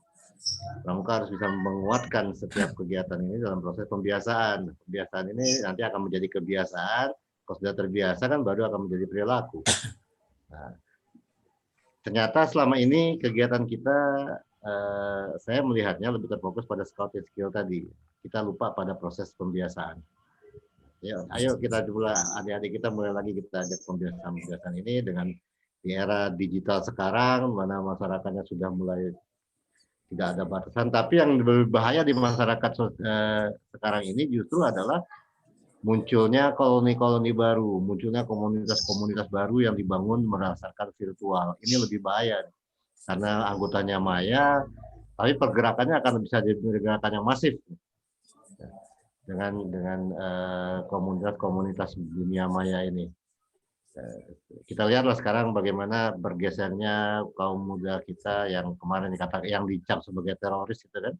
Pramuka harus bisa menguatkan setiap kegiatan ini dalam proses pembiasaan. Pembiasaan ini nanti akan menjadi kebiasaan. Kalau sudah terbiasa kan baru akan menjadi perilaku. Nah, ternyata selama ini kegiatan kita, saya melihatnya lebih terfokus pada scouting skill tadi. Kita lupa pada proses pembiasaan. Ya, ayo kita mulai, adik-adik kita mulai lagi kita ajak pembiasaan ini dengan di era digital sekarang, mana masyarakatnya sudah mulai tidak ada batasan. Tapi yang lebih bahaya di masyarakat sekarang ini justru adalah munculnya koloni-koloni baru, munculnya komunitas-komunitas baru yang dibangun berdasarkan virtual. Ini lebih bahaya karena anggotanya maya, tapi pergerakannya akan bisa jadi pergerakan yang masif dengan komunitas-komunitas dunia maya ini. Kita lihatlah sekarang bagaimana bergesernya kaum muda kita yang kemarin dikatakan yang dicap sebagai teroris itu kan.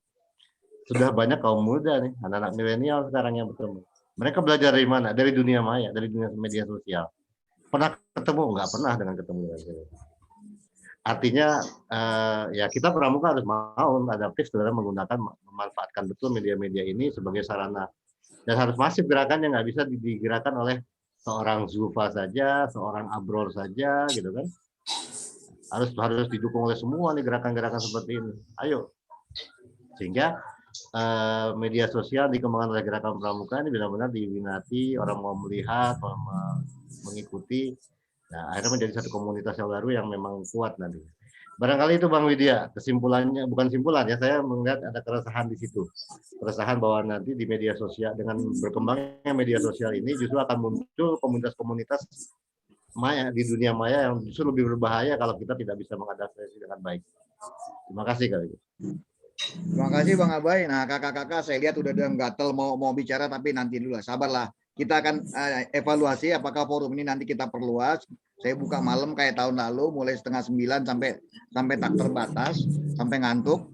Sudah banyak kaum muda nih, anak-anak milenial sekarang yang bertemu. Mereka belajar dari mana? Dari dunia maya, dari dunia media sosial. Pernah ketemu? Enggak pernah dengan ketemu. Artinya ya kita pramuka harus mau adaptif dalam memanfaatkan betul media-media ini sebagai sarana, dan harus masif gerakannya, nggak bisa digerakkan oleh seorang Zulfa saja, seorang Abror saja, gitu kan? Harus didukung oleh semua nih gerakan-gerakan seperti ini. Ayo, sehingga media sosial dikembangkan oleh gerakan pramuka ini benar-benar diminati, orang mau melihat, mau mengikuti. Nah, akhirnya menjadi satu komunitas yang baru yang memang kuat nanti. Barangkali itu Bang Widya, kesimpulannya, bukan simpulan ya, saya melihat ada keresahan di situ. Keresahan bahwa nanti di media sosial, dengan berkembangnya media sosial ini justru akan muncul komunitas-komunitas maya di dunia maya yang justru lebih berbahaya kalau kita tidak bisa mengadaptasi dengan baik. Terima kasih kali ini. Terima kasih Bang Abai. Nah, kakak-kakak saya lihat udah gatel mau bicara, tapi nanti dulu lah, sabarlah. Kita akan evaluasi apakah forum ini nanti kita perluas. Saya buka malam kayak tahun lalu, mulai 8:30 sampai tak terbatas, sampai ngantuk.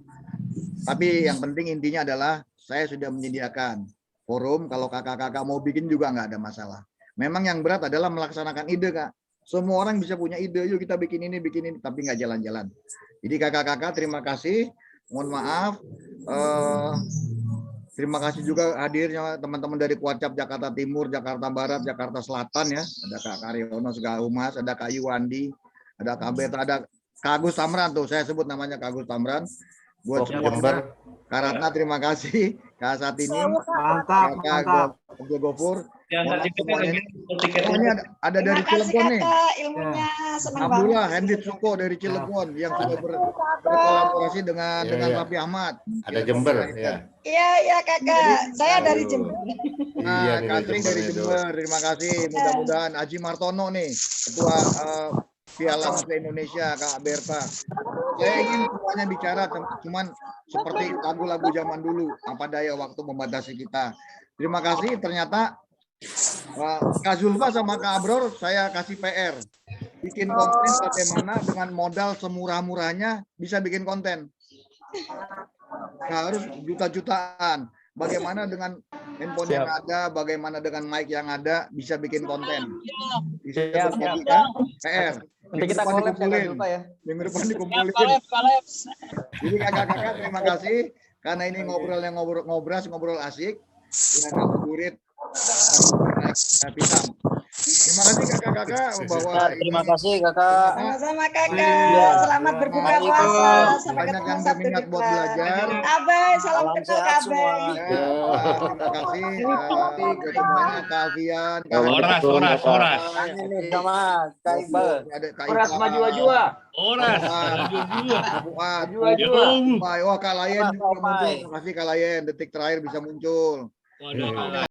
Tapi yang penting intinya adalah saya sudah menyediakan forum. Kalau kakak-kakak mau bikin juga nggak ada masalah. Memang yang berat adalah melaksanakan ide, Kak. Semua orang bisa punya ide, yuk kita bikin ini, tapi nggak jalan-jalan. Jadi kakak-kakak terima kasih. Mohon maaf. Terima kasih juga hadirnya teman-teman dari Kuarcap Jakarta Timur, Jakarta Barat, Jakarta Selatan ya. Ada Kak Karyono, Segala Humas, ada Kak Yuwandi, ada Kak Beta, ada Kak Agus Tamran tuh, saya sebut namanya Kak Agus Tamran. Buat semua, Kak Ratna terima kasih, Kak Satini, Kak Gopur. Semuanya ada dari Cilegon nih. Ilmunya senang Abdullah, banget. Hendrik Suko dari Cilegon yang sudah berkolaborasi dengan Raffi Ahmad. Ada Jember ya. Iya kakak, saya dari Jember. Nah, Katri dari Jember, terima kasih. Mudah-mudahan Aji Martono nih, Ketua Piala Musik Indonesia, Kak Berta. Saya ingin semuanya bicara, cuman seperti lagu-lagu zaman dulu, apa daya waktu membatasi kita. Terima kasih, ternyata Kak Zulfa sama Kak Abror saya kasih PR. Bikin konten bagaimana dengan modal semurah-murahnya bisa bikin konten. Nggak harus juta-jutaan. Bagaimana dengan handphone yang ada, bagaimana dengan mic yang ada, bisa bikin konten. Bisa berbagi kan? PR. Nanti kita collab ya. Minggu depan dikumpulin. Jadi kakak-kakak terima kasih. Karena ini ngobrol asik. Dengan ngabuburit. Pisang. Terima kasih kakak-kakak bahwa terima kasih kakak. Sama-sama kakak. Selamat berbuka puasa. Sampai banyak yang berminat buat belajar. Abai, salam kenal Abai. Terima kasih semuanya, Kak Alfian. Oras. Ini sama Kak Iqbal. Oras maju jua. Oras. Wah, Kak Layen juga muncul. Terima kasih Kak Layen. Detik terakhir bisa muncul. Waduh.